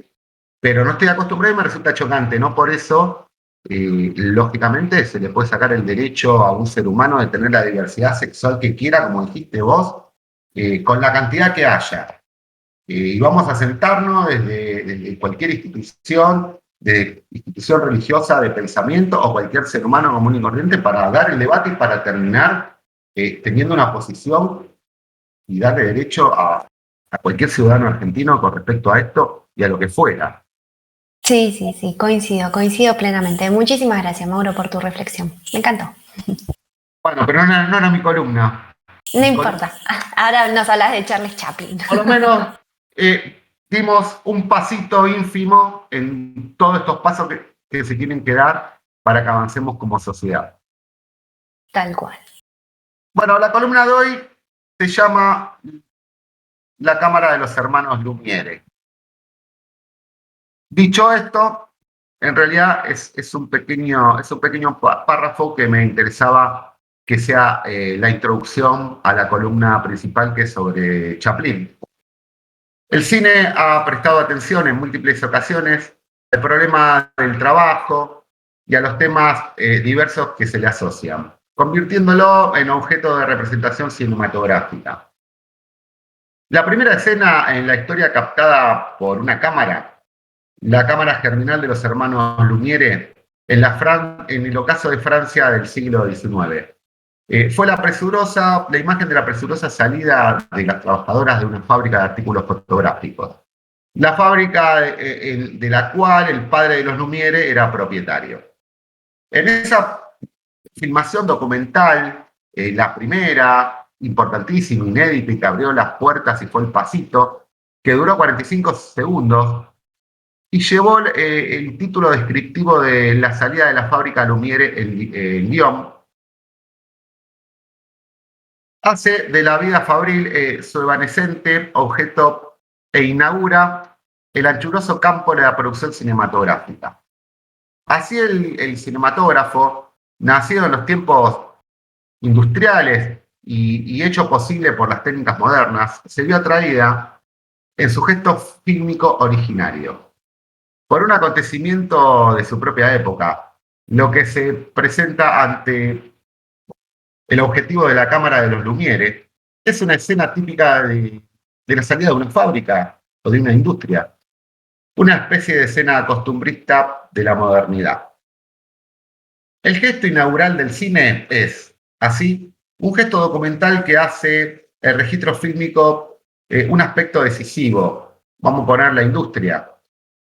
pero no estoy acostumbrado y me resulta chocante. No por eso, lógicamente, se le puede sacar el derecho a un ser humano de tener la diversidad sexual que quiera, como dijiste vos, con la cantidad que haya. Y vamos a sentarnos desde cualquier institución, de institución religiosa, de pensamiento, o cualquier ser humano común y corriente, para dar el debate y para terminar teniendo una posición y darle derecho a cualquier ciudadano argentino con respecto a esto y a lo que fuera. Sí, coincido plenamente. Muchísimas gracias, Mauro, por tu reflexión. Me encantó. Bueno, pero no era mi columna. No importa. Ahora nos hablas de Charles Chaplin. Por lo menos dimos un pasito ínfimo en todos estos pasos que se tienen que dar para que avancemos como sociedad. Tal cual. Bueno, la columna de hoy se llama La Cámara de los Hermanos Lumiere. Dicho esto, en realidad es un pequeño párrafo que me interesaba que sea la introducción a la columna principal, que es sobre Chaplin. El cine ha prestado atención en múltiples ocasiones al problema del trabajo y a los temas diversos que se le asocian, convirtiéndolo en objeto de representación cinematográfica. La primera escena en la historia captada por una cámara, la cámara germinal de los hermanos Lumière, en el ocaso de Francia del siglo XIX. Fue la imagen de la presurosa salida de las trabajadoras de una fábrica de artículos fotográficos. La fábrica de la cual el padre de los Lumière era propietario. En esa filmación documental, la primera, importantísima, inédita, y que abrió las puertas y fue el pasito, que duró 45 segundos, y llevó el título descriptivo de la salida de la fábrica Lumière en Lyon. hace de la vida fabril su evanescente objeto e inaugura el anchuroso campo de la producción cinematográfica. Así el cinematógrafo, nacido en los tiempos industriales y hecho posible por las técnicas modernas, se vio atraída en su gesto fílmico originario por un acontecimiento de su propia época, lo que se presenta ante el objetivo de la cámara de los Lumière es una escena típica de la salida de una fábrica o de una industria, una especie de escena costumbrista de la modernidad. El gesto inaugural del cine es, así, un gesto documental que hace el registro fílmico un aspecto decisivo, vamos a poner la industria.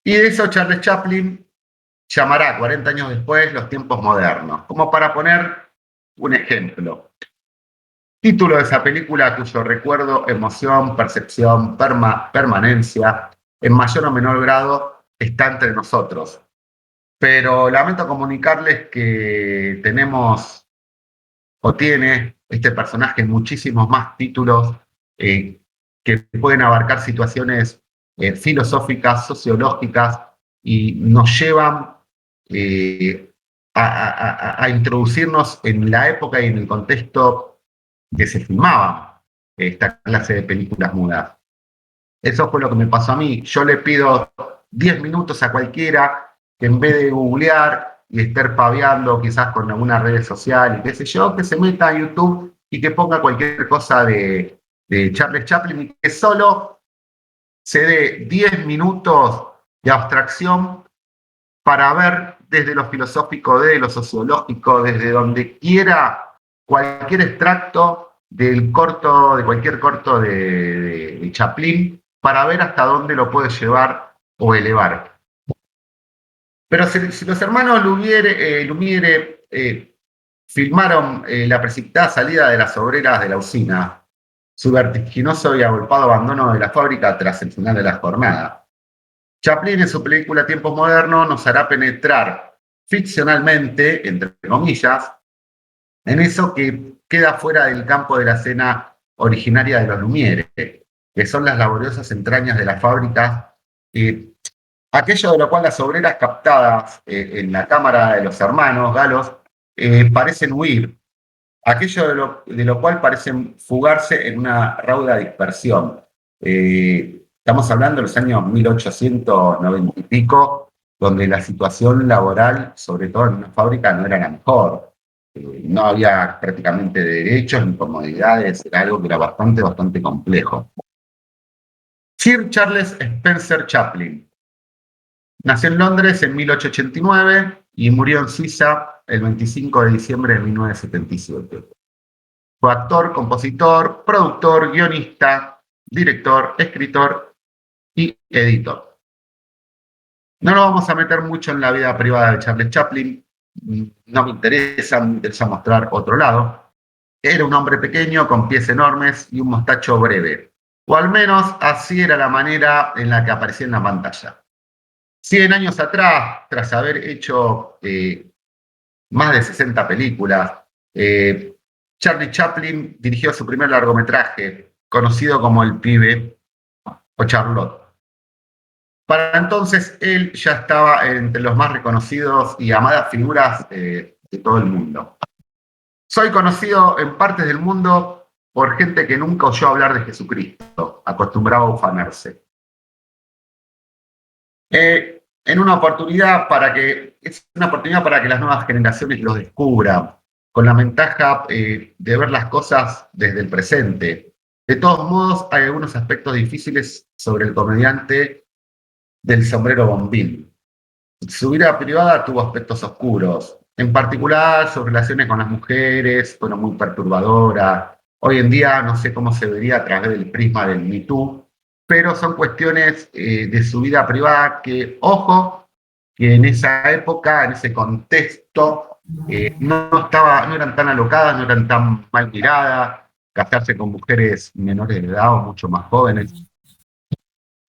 Y de eso Charles Chaplin llamará 40 años después los tiempos modernos, como para poner un ejemplo. Título de esa película cuyo recuerdo, emoción, percepción, permanencia, en mayor o menor grado, está entre nosotros. Pero lamento comunicarles que tenemos o tiene este personaje muchísimos más títulos que pueden abarcar situaciones filosóficas, sociológicas y nos llevan a introducirnos en la época y en el contexto que se filmaban esta clase de películas mudas. Eso fue lo que me pasó a mí. Yo le pido 10 minutos a cualquiera que en vez de googlear y estar paviando quizás con alguna red social y qué sé yo, que se meta a YouTube y que ponga cualquier cosa de Charles Chaplin y que solo se dé 10 minutos de abstracción para ver desde lo filosófico, desde lo sociológico, desde donde quiera cualquier extracto de cualquier corto de Chaplin para ver hasta dónde lo puede llevar o elevar. Pero si los hermanos Lumière filmaron la precipitada salida de las obreras de la usina, su vertiginoso y agolpado abandono de la fábrica tras el final de la jornada, Chaplin en su película Tiempos Modernos nos hará penetrar ficcionalmente, entre comillas, en eso que queda fuera del campo de la escena originaria de los Lumière, que son las laboriosas entrañas de las fábricas, aquello de lo cual las obreras captadas en la cámara de los hermanos galos parecen huir, aquello de lo cual parecen fugarse en una rauda dispersión. Estamos hablando de los años 1890 y pico, donde la situación laboral, sobre todo en una fábrica, no era la mejor. No había prácticamente derechos ni comodidades, era algo que era bastante complejo. Sir Charles Spencer Chaplin nació en Londres en 1889 y murió en Suiza el 25 de diciembre de 1977. Fue actor, compositor, productor, guionista, director, escritor y editor. No nos vamos a meter mucho en la vida privada de Charles Chaplin, no me interesa mostrar otro lado. Era un hombre pequeño con pies enormes y un mostacho breve, o al menos así era la manera en la que aparecía en la pantalla. 100 años atrás, tras haber hecho más de 60 películas, Charlie Chaplin dirigió su primer largometraje, conocido como El Pibe o Charlotte. Para entonces, él ya estaba entre los más reconocidos y amadas figuras de todo el mundo. Soy conocido en partes del mundo por gente que nunca oyó hablar de Jesucristo, acostumbrado a ufanarse. Es una oportunidad para que las nuevas generaciones los descubran, con la ventaja de ver las cosas desde el presente. De todos modos, hay algunos aspectos difíciles sobre el comediante del sombrero bombín. Su vida privada tuvo aspectos oscuros, en particular sus relaciones con las mujeres fueron muy perturbadoras. Hoy en día no sé cómo se vería a través del prisma del Me Too, pero son cuestiones de su vida privada que, ojo, que en esa época, en ese contexto, no eran tan alocadas, no eran tan mal miradas, casarse con mujeres menores de edad o mucho más jóvenes.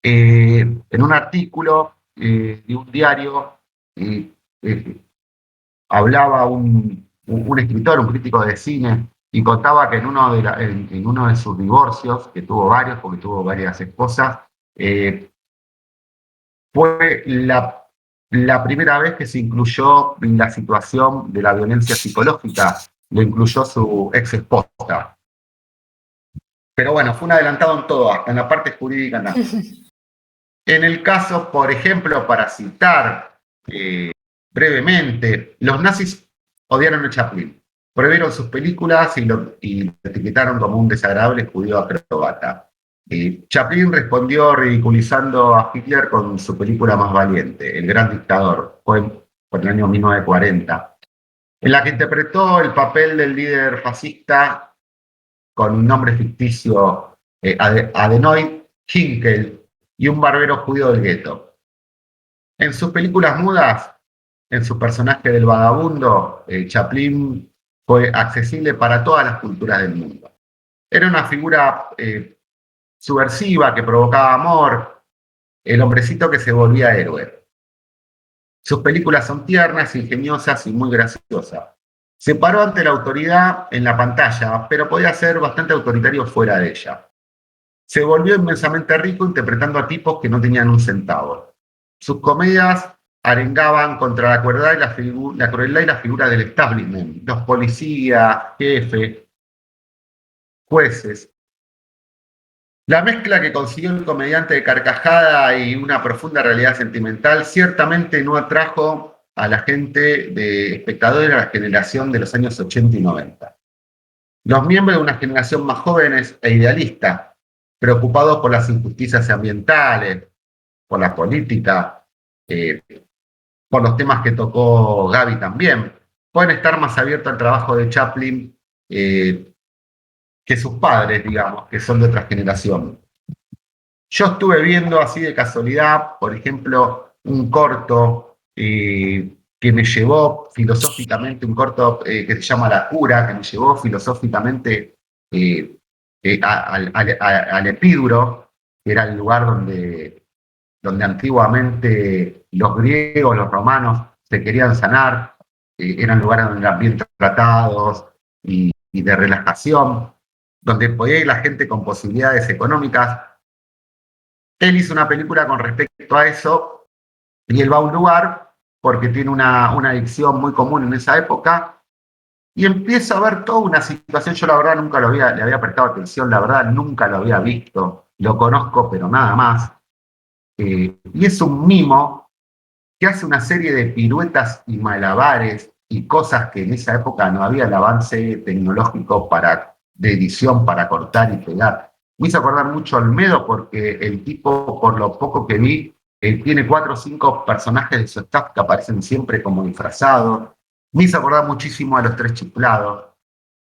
En un artículo de un diario hablaba un escritor, un crítico de cine, y contaba que en uno de sus divorcios, que tuvo varios, porque tuvo varias esposas, fue la primera vez que se incluyó en la situación de la violencia psicológica, lo incluyó su ex esposa. Pero bueno, fue un adelantado en todo, hasta en la parte jurídica también. En el caso, por ejemplo, para citar brevemente, los nazis odiaron a Chaplin, prohibieron sus películas y lo etiquetaron como un desagradable judío acróbata. Chaplin respondió ridiculizando a Hitler con su película más valiente, El Gran Dictador, fue por el año 1940, en la que interpretó el papel del líder fascista con un nombre ficticio, Adenoid Hinkel, y un barbero judío del gueto. En sus películas mudas, en su personaje del vagabundo, Chaplin fue accesible para todas las culturas del mundo. Era una figura subversiva que provocaba amor, el hombrecito que se volvía héroe. Sus películas son tiernas, ingeniosas y muy graciosas. Se paró ante la autoridad en la pantalla, pero podía ser bastante autoritario fuera de ella. Se volvió inmensamente rico interpretando a tipos que no tenían un centavo. Sus comedias arengaban contra la crueldad y la figura del establishment, los policías, jefes, jueces. La mezcla que consiguió el comediante de carcajada y una profunda realidad sentimental ciertamente no atrajo a la gente de espectadores de la generación de los años 80 y 90. Los miembros de una generación más jóvenes e idealista, preocupados por las injusticias ambientales, por la política, por los temas que tocó Gaby también, pueden estar más abiertos al trabajo de Chaplin que sus padres, digamos, que son de otra generación. Yo estuve viendo así de casualidad, por ejemplo, un corto que me llevó filosóficamente, un corto que se llama La Cura, que me llevó filosóficamente al Epíduro, que era el lugar donde antiguamente los griegos, los romanos se querían sanar, eran lugares donde eran bien tratados y de relajación, donde podía ir la gente con posibilidades económicas. Él hizo una película con respecto a eso y él va a un lugar porque tiene una adicción muy común en esa época y empieza a ver toda una situación. Yo la verdad nunca le había prestado atención, la verdad nunca lo había visto, lo conozco pero nada más. Y es un mimo que hace una serie de piruetas y malabares y cosas que en esa época no había el avance tecnológico de edición para cortar y pegar. Me hizo acordar mucho a Olmedo porque el tipo, por lo poco que vi, tiene 4 o 5 personajes de su staff que aparecen siempre como disfrazados. Me hizo acordar muchísimo a Los Tres Chiflados.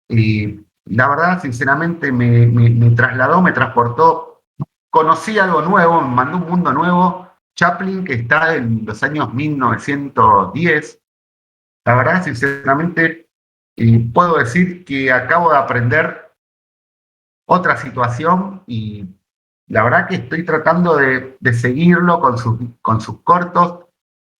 Y la verdad, sinceramente, me trasladó, me transportó. Conocí algo nuevo, me mandó un mundo nuevo. Chaplin, que está en los años 1910. La verdad, sinceramente, puedo decir que acabo de aprender otra situación y la verdad que estoy tratando de seguirlo con sus cortos.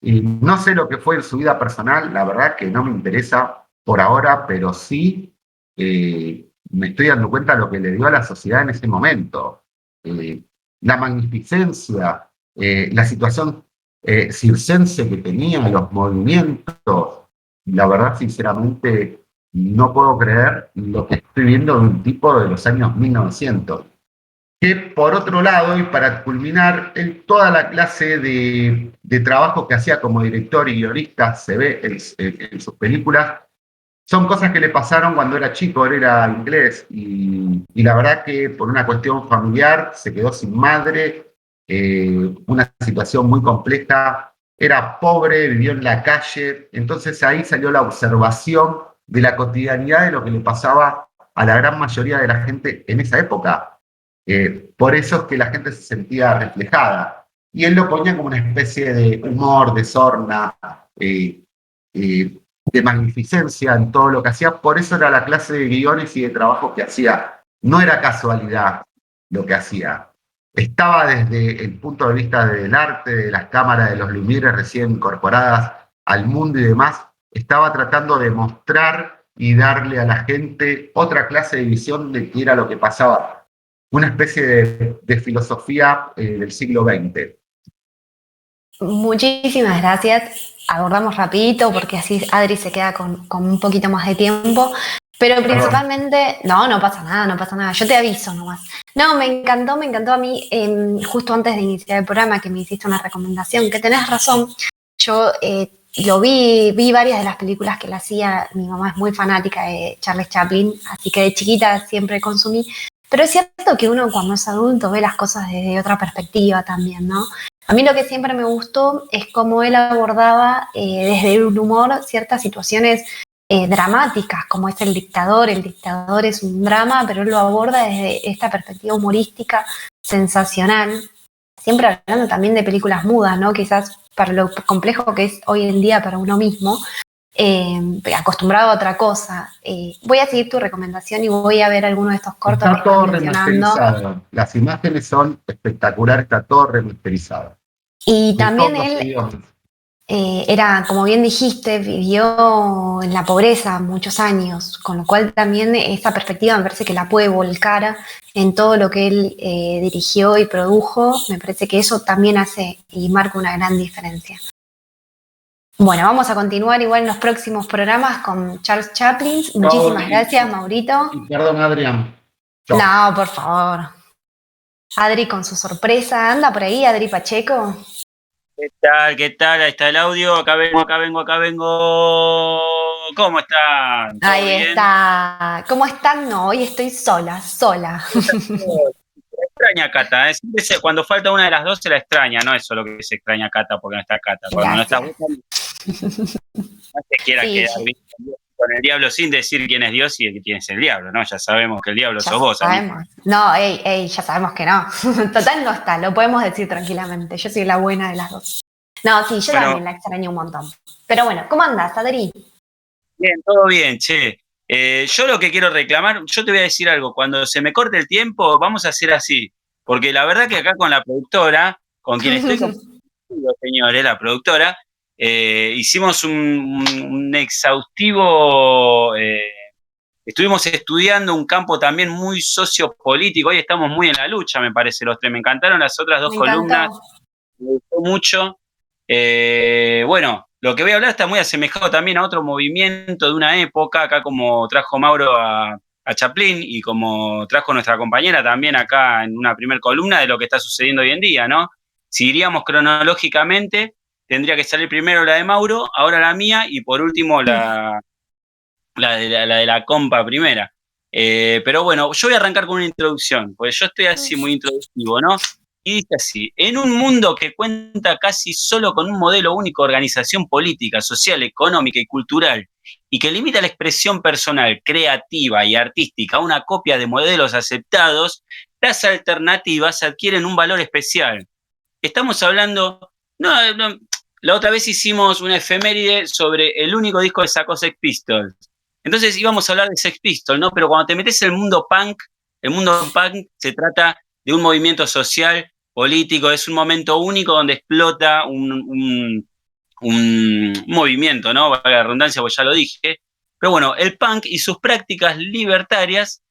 Y no sé lo que fue en su vida personal, la verdad que no me interesa por ahora, pero sí me estoy dando cuenta de lo que le dio a la sociedad en ese momento. La magnificencia, la situación circense que tenía, los movimientos. La verdad, sinceramente, no puedo creer lo que estoy viendo de un tipo de los años 1900. Que por otro lado, y para culminar, toda la clase de trabajo que hacía como director y guionista se ve en sus películas, son cosas que le pasaron cuando era chico, él era inglés, y la verdad que por una cuestión familiar se quedó sin madre, una situación muy compleja, era pobre, vivió en la calle, entonces ahí salió la observación de la cotidianidad de lo que le pasaba a la gran mayoría de la gente en esa época. Por eso es que la gente se sentía reflejada. Y él lo ponía como una especie de humor, de sorna, de magnificencia en todo lo que hacía. Por eso era la clase de guiones y de trabajo que hacía. No era casualidad lo que hacía. Estaba desde el punto de vista del arte, de las cámaras, de los Lumière recién incorporadas al mundo y demás. Estaba tratando de mostrar y darle a la gente otra clase de visión de qué era lo que pasaba. Una especie de filosofía del siglo XX. Muchísimas gracias. Abordamos rapidito porque así Adri se queda con un poquito más de tiempo. Pero principalmente, no pasa nada, no pasa nada. Yo te aviso nomás. No, me encantó a mí, justo antes de iniciar el programa, que me hiciste una recomendación, que tenés razón. Yo lo vi varias de las películas que él hacía. Mi mamá es muy fanática de Charles Chaplin, así que de chiquita siempre consumí. Pero es cierto que uno cuando es adulto ve las cosas desde otra perspectiva también, ¿no? A mí lo que siempre me gustó es cómo él abordaba desde el humor ciertas situaciones dramáticas, como es el dictador. El dictador es un drama, pero él lo aborda desde esta perspectiva humorística sensacional. Siempre hablando también de películas mudas, ¿no? Quizás para lo complejo que es hoy en día para uno mismo, acostumbrado a otra cosa. Voy a seguir tu recomendación y voy a ver alguno de estos cortos Está que todo estás mencionando. remasterizado. Las imágenes son espectaculares, está todo remasterizado. Y también él era, como bien dijiste, vivió en la pobreza muchos años, con lo cual también esa perspectiva me parece que la puede volcar en todo lo que él dirigió y produjo. Me parece que eso también hace y marca una gran diferencia. Bueno, vamos a continuar igual en los próximos programas con Charles Chaplin. Muchísimas gracias, Maurito. Perdón, Adrián. Chau. No, por favor. Adri con su sorpresa. ¿Anda por ahí, Adri Pacheco? ¿Qué tal? ¿Qué tal? Ahí está el audio. Acá vengo. ¿Cómo están? ¿Todo Ahí bien? está. ¿Cómo están? No, hoy estoy sola. Extraña a Cata, ¿eh? Cuando falta una de las dos se la extraña, no es solo que se extraña a Cata porque no está Cata. Cuando Gracias. no está vos, no te quieras Sí, quedar bien con el diablo sin decir quién es Dios y quién es el diablo, ¿no? Ya sabemos que el diablo ya sos vos. sabemos. No, ya sabemos que no. Total no está, lo podemos decir tranquilamente. Yo soy la buena de las dos. No, sí, yo también la extraño un montón. Pero bueno, ¿cómo andás, Adri? Bien, todo bien, che. Yo lo que quiero reclamar, yo te voy a decir algo, cuando se me corte el tiempo, vamos a hacer así, porque la verdad que acá con la productora, con quien estoy compartiendo, señores, la productora, hicimos un exhaustivo, estuvimos estudiando un campo también muy sociopolítico, hoy estamos muy en la lucha, me parece, los tres, me encantaron las otras dos columnas, me gustó mucho. Bueno, lo que voy a hablar está muy asemejado también a otro movimiento de una época, acá como trajo Mauro a Chaplin y como trajo nuestra compañera también acá en una primer columna de lo que está sucediendo hoy en día, ¿no? Si iríamos cronológicamente, tendría que salir primero la de Mauro, ahora la mía y por último la de la compa primera. Pero bueno, yo voy a arrancar con una introducción, porque yo estoy así muy introductivo, ¿no? Y dice así: en un mundo que cuenta casi solo con un modelo único de organización política, social, económica y cultural, y que limita la expresión personal, creativa y artística a una copia de modelos aceptados, las alternativas adquieren un valor especial. Estamos hablando, la otra vez hicimos una efeméride sobre el único disco que sacó Sex Pistols. Entonces íbamos a hablar de Sex Pistols, ¿no? Pero cuando te metes en el mundo punk se trata de un movimiento social, político, es un momento único donde explota un movimiento, ¿no? Valga la redundancia, pues ya lo dije. Pero bueno, el punk y sus prácticas libertarias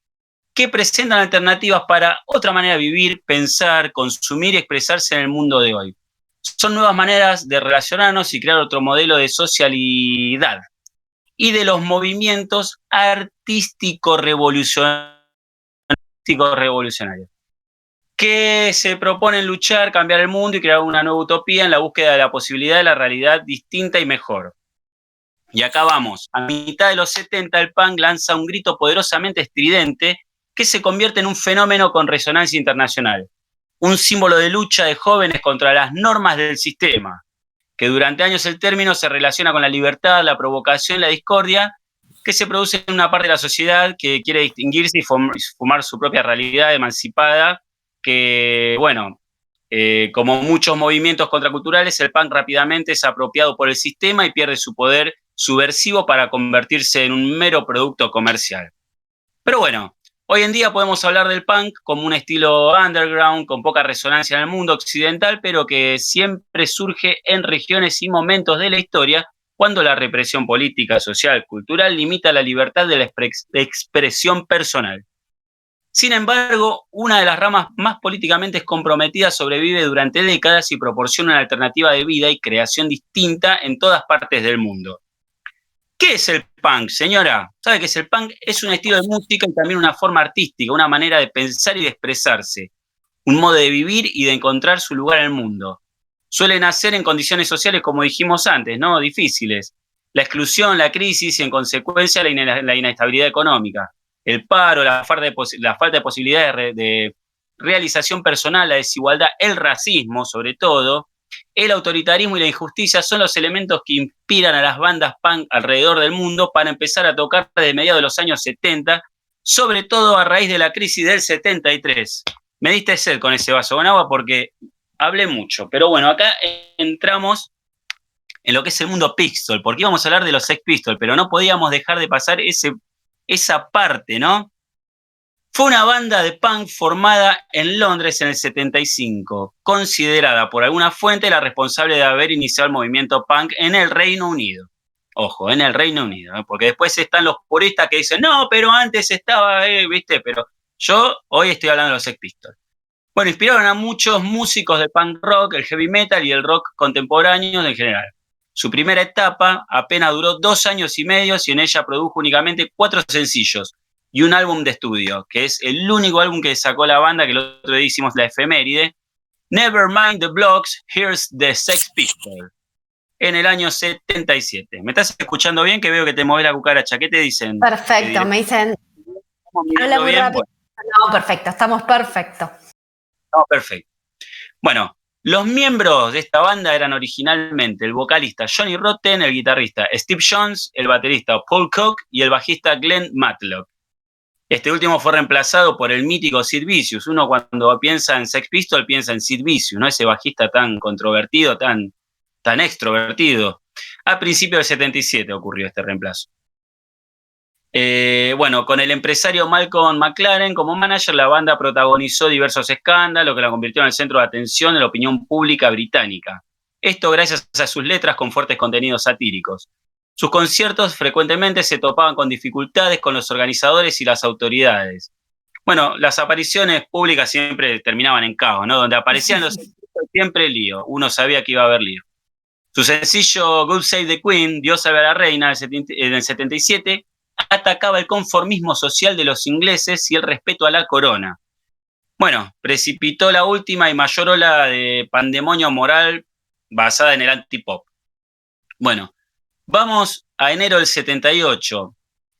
que presentan alternativas para otra manera de vivir, pensar, consumir y expresarse en el mundo de hoy. Son nuevas maneras de relacionarnos y crear otro modelo de socialidad y de los movimientos artístico-revolucionarios que se proponen luchar, cambiar el mundo y crear una nueva utopía en la búsqueda de la posibilidad de la realidad distinta y mejor. Y acá vamos. A mitad de los 70, el punk lanza un grito poderosamente estridente que se convierte en un fenómeno con resonancia internacional. Un símbolo de lucha de jóvenes contra las normas del sistema, que durante años el término se relaciona con la libertad, la provocación, la discordia, que se produce en una parte de la sociedad que quiere distinguirse y formar su propia realidad emancipada, que, bueno, como muchos movimientos contraculturales, el punk rápidamente es apropiado por el sistema y pierde su poder subversivo para convertirse en un mero producto comercial. Pero bueno, hoy en día podemos hablar del punk como un estilo underground con poca resonancia en el mundo occidental, pero que siempre surge en regiones y momentos de la historia cuando la represión política, social, cultural limita la libertad de la expresión personal. Sin embargo, una de las ramas más políticamente comprometidas sobrevive durante décadas y proporciona una alternativa de vida y creación distinta en todas partes del mundo. ¿Qué es el punk, señora? ¿Sabe qué es el punk? Es un estilo de música y también una forma artística, una manera de pensar y de expresarse, un modo de vivir y de encontrar su lugar en el mundo. Suele nacer en condiciones sociales, como dijimos antes, ¿no? Difíciles. La exclusión, la crisis y, en consecuencia, la inestabilidad económica. El paro, la falta de posibilidades de realización personal, la desigualdad, el racismo, sobre todo, el autoritarismo y la injusticia son los elementos que inspiran a las bandas punk alrededor del mundo para empezar a tocar desde mediados de los años 70, sobre todo a raíz de la crisis del 73. Me diste sed con ese vaso con agua porque hablé mucho, pero bueno, acá entramos en lo que es el mundo Pistol, porque íbamos a hablar de los Sex Pistols, pero no podíamos dejar de pasar esa parte, ¿no? Fue una banda de punk formada en Londres en el 75, considerada por alguna fuente la responsable de haber iniciado el movimiento punk en el Reino Unido. Ojo, en el Reino Unido, ¿eh? Porque después están los puristas que dicen, no, pero antes estaba, ¿viste? Pero yo hoy estoy hablando de los Sex Pistols. Bueno, inspiraron a muchos músicos de punk rock, el heavy metal y el rock contemporáneo en general. Su primera etapa apenas duró 2 años y medio y en ella produjo únicamente 4 sencillos y un álbum de estudio, que es el único álbum que sacó la banda, que el otro día hicimos la efeméride, Never Mind the Blocks, Here's the Sex Pistols, en el año 77. ¿Me estás escuchando bien? Que veo que te mueves la cucaracha. ¿Qué te dicen? Perfecto, me dicen, habla muy rápido. No, perfecto, estamos perfectos. No, perfecto. Bueno, los miembros de esta banda eran originalmente el vocalista Johnny Rotten, el guitarrista Steve Jones, el baterista Paul Cook y el bajista Glenn Matlock. Este último fue reemplazado por el mítico Sid Vicious. Uno cuando piensa en Sex Pistols piensa en Sid Vicious, ¿no? Ese bajista tan controvertido, tan extrovertido. A principios del 77 ocurrió este reemplazo. Bueno, con el empresario Malcolm McLaren como manager, la banda protagonizó diversos escándalos que la convirtió en el centro de atención de la opinión pública británica. Esto gracias a sus letras con fuertes contenidos satíricos. Sus conciertos frecuentemente se topaban con dificultades con los organizadores y las autoridades. Bueno, las apariciones públicas siempre terminaban en caos, ¿no? Donde aparecían los siempre lío. Uno sabía que iba a haber lío. Su sencillo God Save the Queen, Dios salve a la reina, en el 77, atacaba el conformismo social de los ingleses y el respeto a la corona. Bueno, precipitó la última y mayor ola de pandemonio moral basada en el antipop. Bueno, vamos a enero del 78.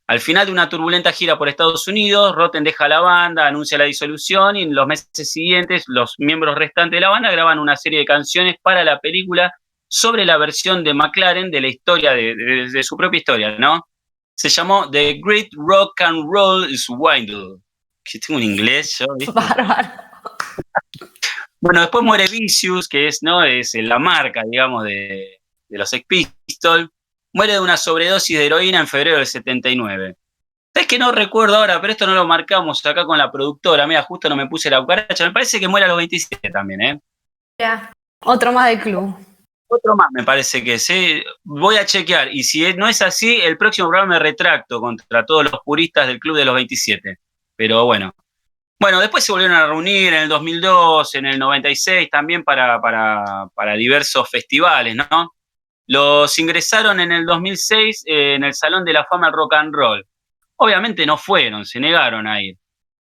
Al final de una turbulenta gira por Estados Unidos, Rotten deja la banda, anuncia la disolución y en los meses siguientes los miembros restantes de la banda graban una serie de canciones para la película sobre la versión de McLaren de la historia, de su propia historia, ¿no? Se llamó The Great Rock and Roll Swindle. Que tengo un inglés yo, ¿viste? Bárbaro. Bueno, después muere Vicious, que es, ¿no? Es la marca, digamos, de los Sex Pistols. Muere de una sobredosis de heroína en febrero del 79. Es que no recuerdo ahora, pero esto no lo marcamos acá con la productora. Mira, justo no me puse la cucaracha. Me parece que muere a los 27 también, ¿eh? Ya, otro más del club. Otro más me parece que sí. Voy a chequear. Y si no es así, el próximo programa me retracto contra todos los puristas del club de los 27. Pero bueno. Bueno, después se volvieron a reunir en el 2002, en el 96 también para diversos festivales, ¿no? Los ingresaron en el 2006 en el Salón de la Fama del Rock and Roll. Obviamente no fueron, se negaron a ir.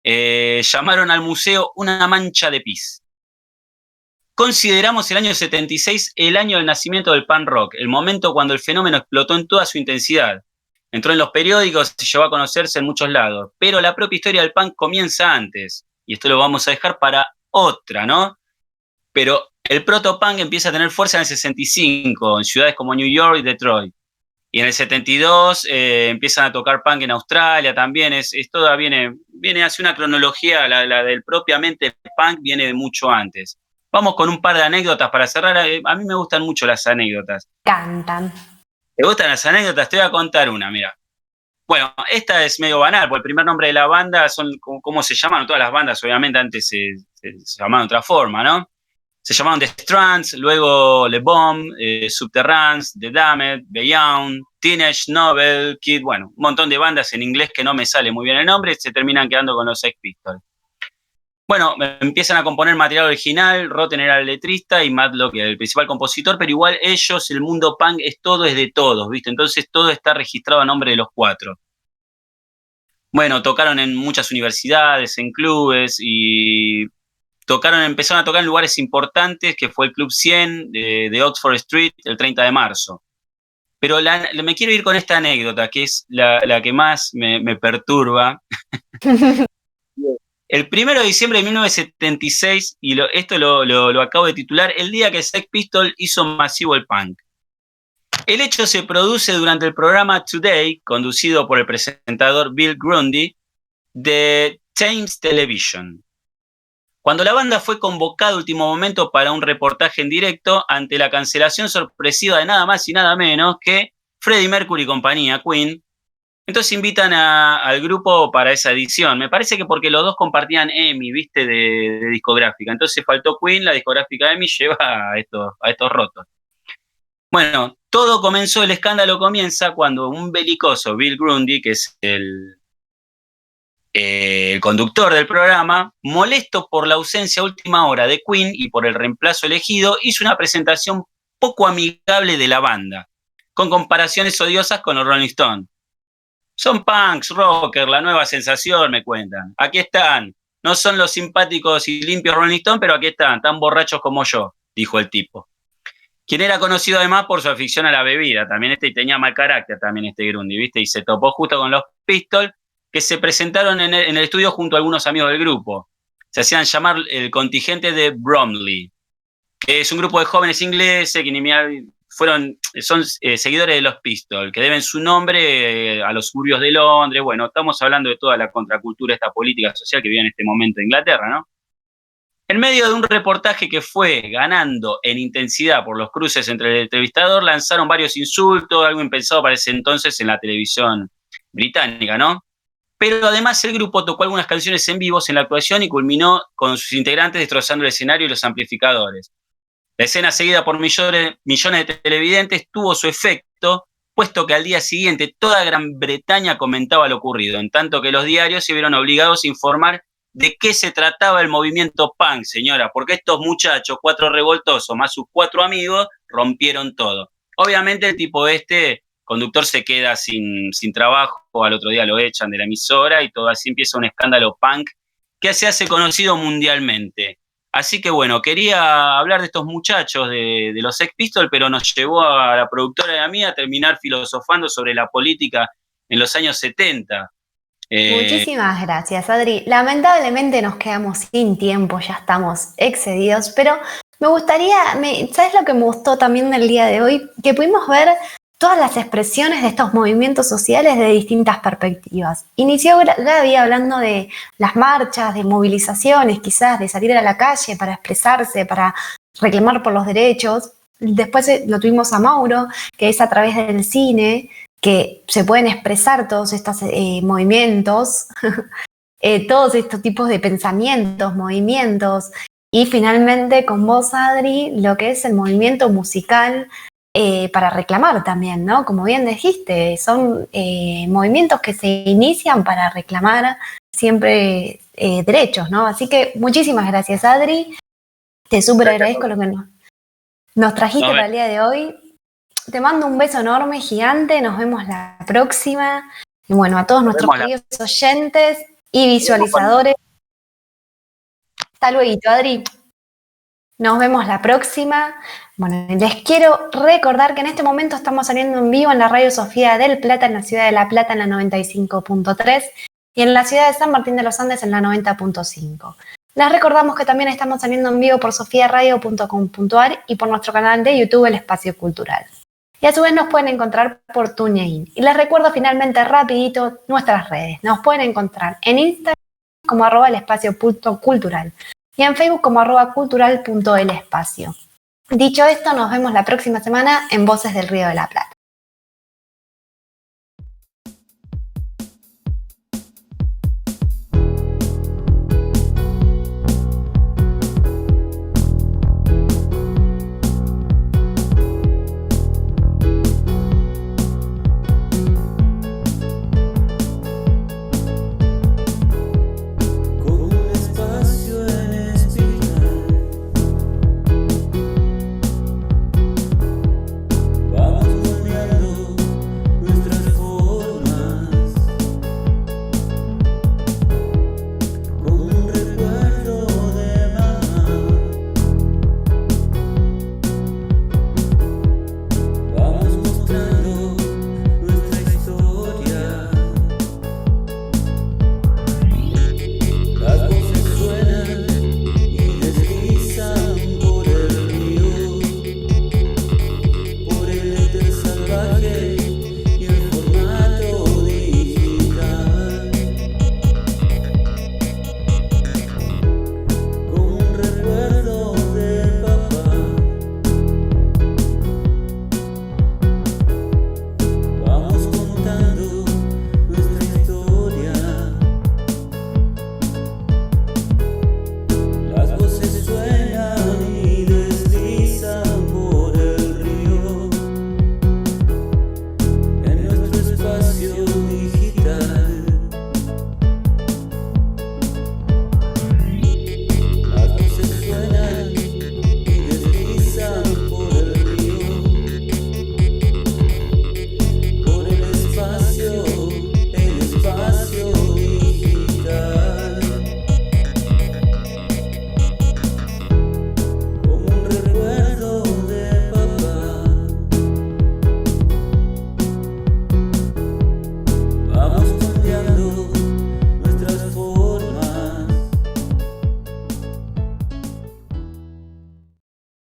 Llamaron al museo Una mancha de pis. Consideramos el año 76 el año del nacimiento del punk rock, el momento cuando el fenómeno explotó en toda su intensidad. Entró en los periódicos, se llevó a conocerse en muchos lados, pero la propia historia del punk comienza antes, y esto lo vamos a dejar para otra, ¿no? Pero el proto-punk empieza a tener fuerza en el 65, en ciudades como New York y Detroit. Y en el 72 empiezan a tocar punk en Australia también. Toda viene hacia una cronología, la del propiamente punk viene de mucho antes. Vamos con un par de anécdotas para cerrar. A mí me gustan mucho las anécdotas. Cantan. ¿Te gustan las anécdotas? Te voy a contar una, mira. Bueno, esta es medio banal, porque el primer nombre de la banda son, ¿cómo se llaman? Todas las bandas, obviamente, antes se llamaban de otra forma, ¿no? Se llamaron The Strands, luego Le Bomb, Subterraneans, The Damned, Beyond, Teenage Novel Kid, bueno, un montón de bandas en inglés que no me sale muy bien el nombre, se terminan quedando con los Sex Pistols. Bueno, empiezan a componer material original, Rotten era el letrista y Matlock el principal compositor, pero igual ellos, el mundo punk es de todos, ¿viste? Entonces todo está registrado a nombre de los 4. Bueno, tocaron en muchas universidades, en clubes y empezaron a tocar en lugares importantes, que fue el Club 100 de Oxford Street el 30 de marzo. Pero me quiero ir con esta anécdota, que es la que más me perturba. El 1 de diciembre de 1976, y esto lo acabo de titular, el día que Sex Pistols hizo masivo el punk. El hecho se produce durante el programa Today, conducido por el presentador Bill Grundy, de Thames Television. Cuando la banda fue convocada a último momento para un reportaje en directo ante la cancelación sorpresiva de nada más y nada menos que Freddie Mercury y compañía, Queen, entonces invitan al grupo para esa edición. Me parece que porque los dos compartían EMI, ¿viste? De discográfica. Entonces faltó Queen, la discográfica EMI lleva a estos rotos. Bueno, el escándalo comienza cuando un belicoso, Bill Grundy, que es el conductor del programa, molesto por la ausencia a última hora de Queen y por el reemplazo elegido, hizo una presentación poco amigable de la banda, con comparaciones odiosas con los Rolling Stones. Son punks, rockers, la nueva sensación, me cuentan. Aquí están. No son los simpáticos y limpios Rolling Stones, pero aquí están, tan borrachos como yo, dijo el tipo. Quien era conocido además por su afición a la bebida, también y tenía mal carácter también este Grundy, ¿viste? Y se topó justo con los Pistols, que se presentaron en el estudio junto a algunos amigos del grupo. Se hacían llamar el contingente de Bromley, que es un grupo de jóvenes ingleses que son seguidores de los Pistols, que deben su nombre a los suburbios de Londres. Bueno, estamos hablando de toda la contracultura, esta política social que vive en este momento en Inglaterra, ¿no? En medio de un reportaje que fue ganando en intensidad por los cruces entre el entrevistador, lanzaron varios insultos, algo impensado para ese entonces en la televisión británica, ¿no? Pero además el grupo tocó algunas canciones en vivos en la actuación y culminó con sus integrantes destrozando el escenario y los amplificadores. La escena, seguida por millones de televidentes, tuvo su efecto, puesto que al día siguiente toda Gran Bretaña comentaba lo ocurrido, en tanto que los diarios se vieron obligados a informar de qué se trataba el movimiento punk, señora, porque estos muchachos, 4 revoltosos más sus 4 amigos, rompieron todo. Obviamente el tipo conductor se queda sin trabajo, al otro día lo echan de la emisora y todo así empieza un escándalo punk que se hace conocido mundialmente. Así que bueno, quería hablar de estos muchachos de los Sex Pistols, pero nos llevó a la productora y a mí a terminar filosofando sobre la política en los años 70. Muchísimas gracias, Adri. Lamentablemente nos quedamos sin tiempo, ya estamos excedidos, pero me gustaría, ¿sabes lo que me gustó también del día de hoy? Que pudimos ver todas las expresiones de estos movimientos sociales de distintas perspectivas. Inició Gaby hablando de las marchas, de movilizaciones, quizás de salir a la calle para expresarse, para reclamar por los derechos. Después lo tuvimos a Mauro, que es a través del cine, que se pueden expresar todos estos movimientos, todos estos tipos de pensamientos, movimientos. Y finalmente con vos, Adri, lo que es el movimiento musical, para reclamar también, ¿no? Como bien dijiste, son movimientos que se inician para reclamar siempre derechos, ¿no? Así que muchísimas gracias, Adri. Te súper agradezco lo que nos trajiste para el día de hoy. Te mando un beso enorme, gigante. Nos vemos la próxima. Y bueno, a todos nuestros queridos oyentes y visualizadores. Hasta luego, Adri. Nos vemos la próxima. Bueno, les quiero recordar que en este momento estamos saliendo en vivo en la Radio Sofía del Plata, en la ciudad de La Plata en la 95.3 y en la ciudad de San Martín de los Andes en la 90.5. Les recordamos que también estamos saliendo en vivo por sofiaradio.com.ar y por nuestro canal de YouTube El Espacio Cultural. Y a su vez nos pueden encontrar por TuneIn. Y les recuerdo finalmente rapidito nuestras redes. Nos pueden encontrar en Instagram como @elespacio.cultural y en Facebook como @cultural.elespacio. Dicho esto, nos vemos la próxima semana en Voces del Río de la Plata.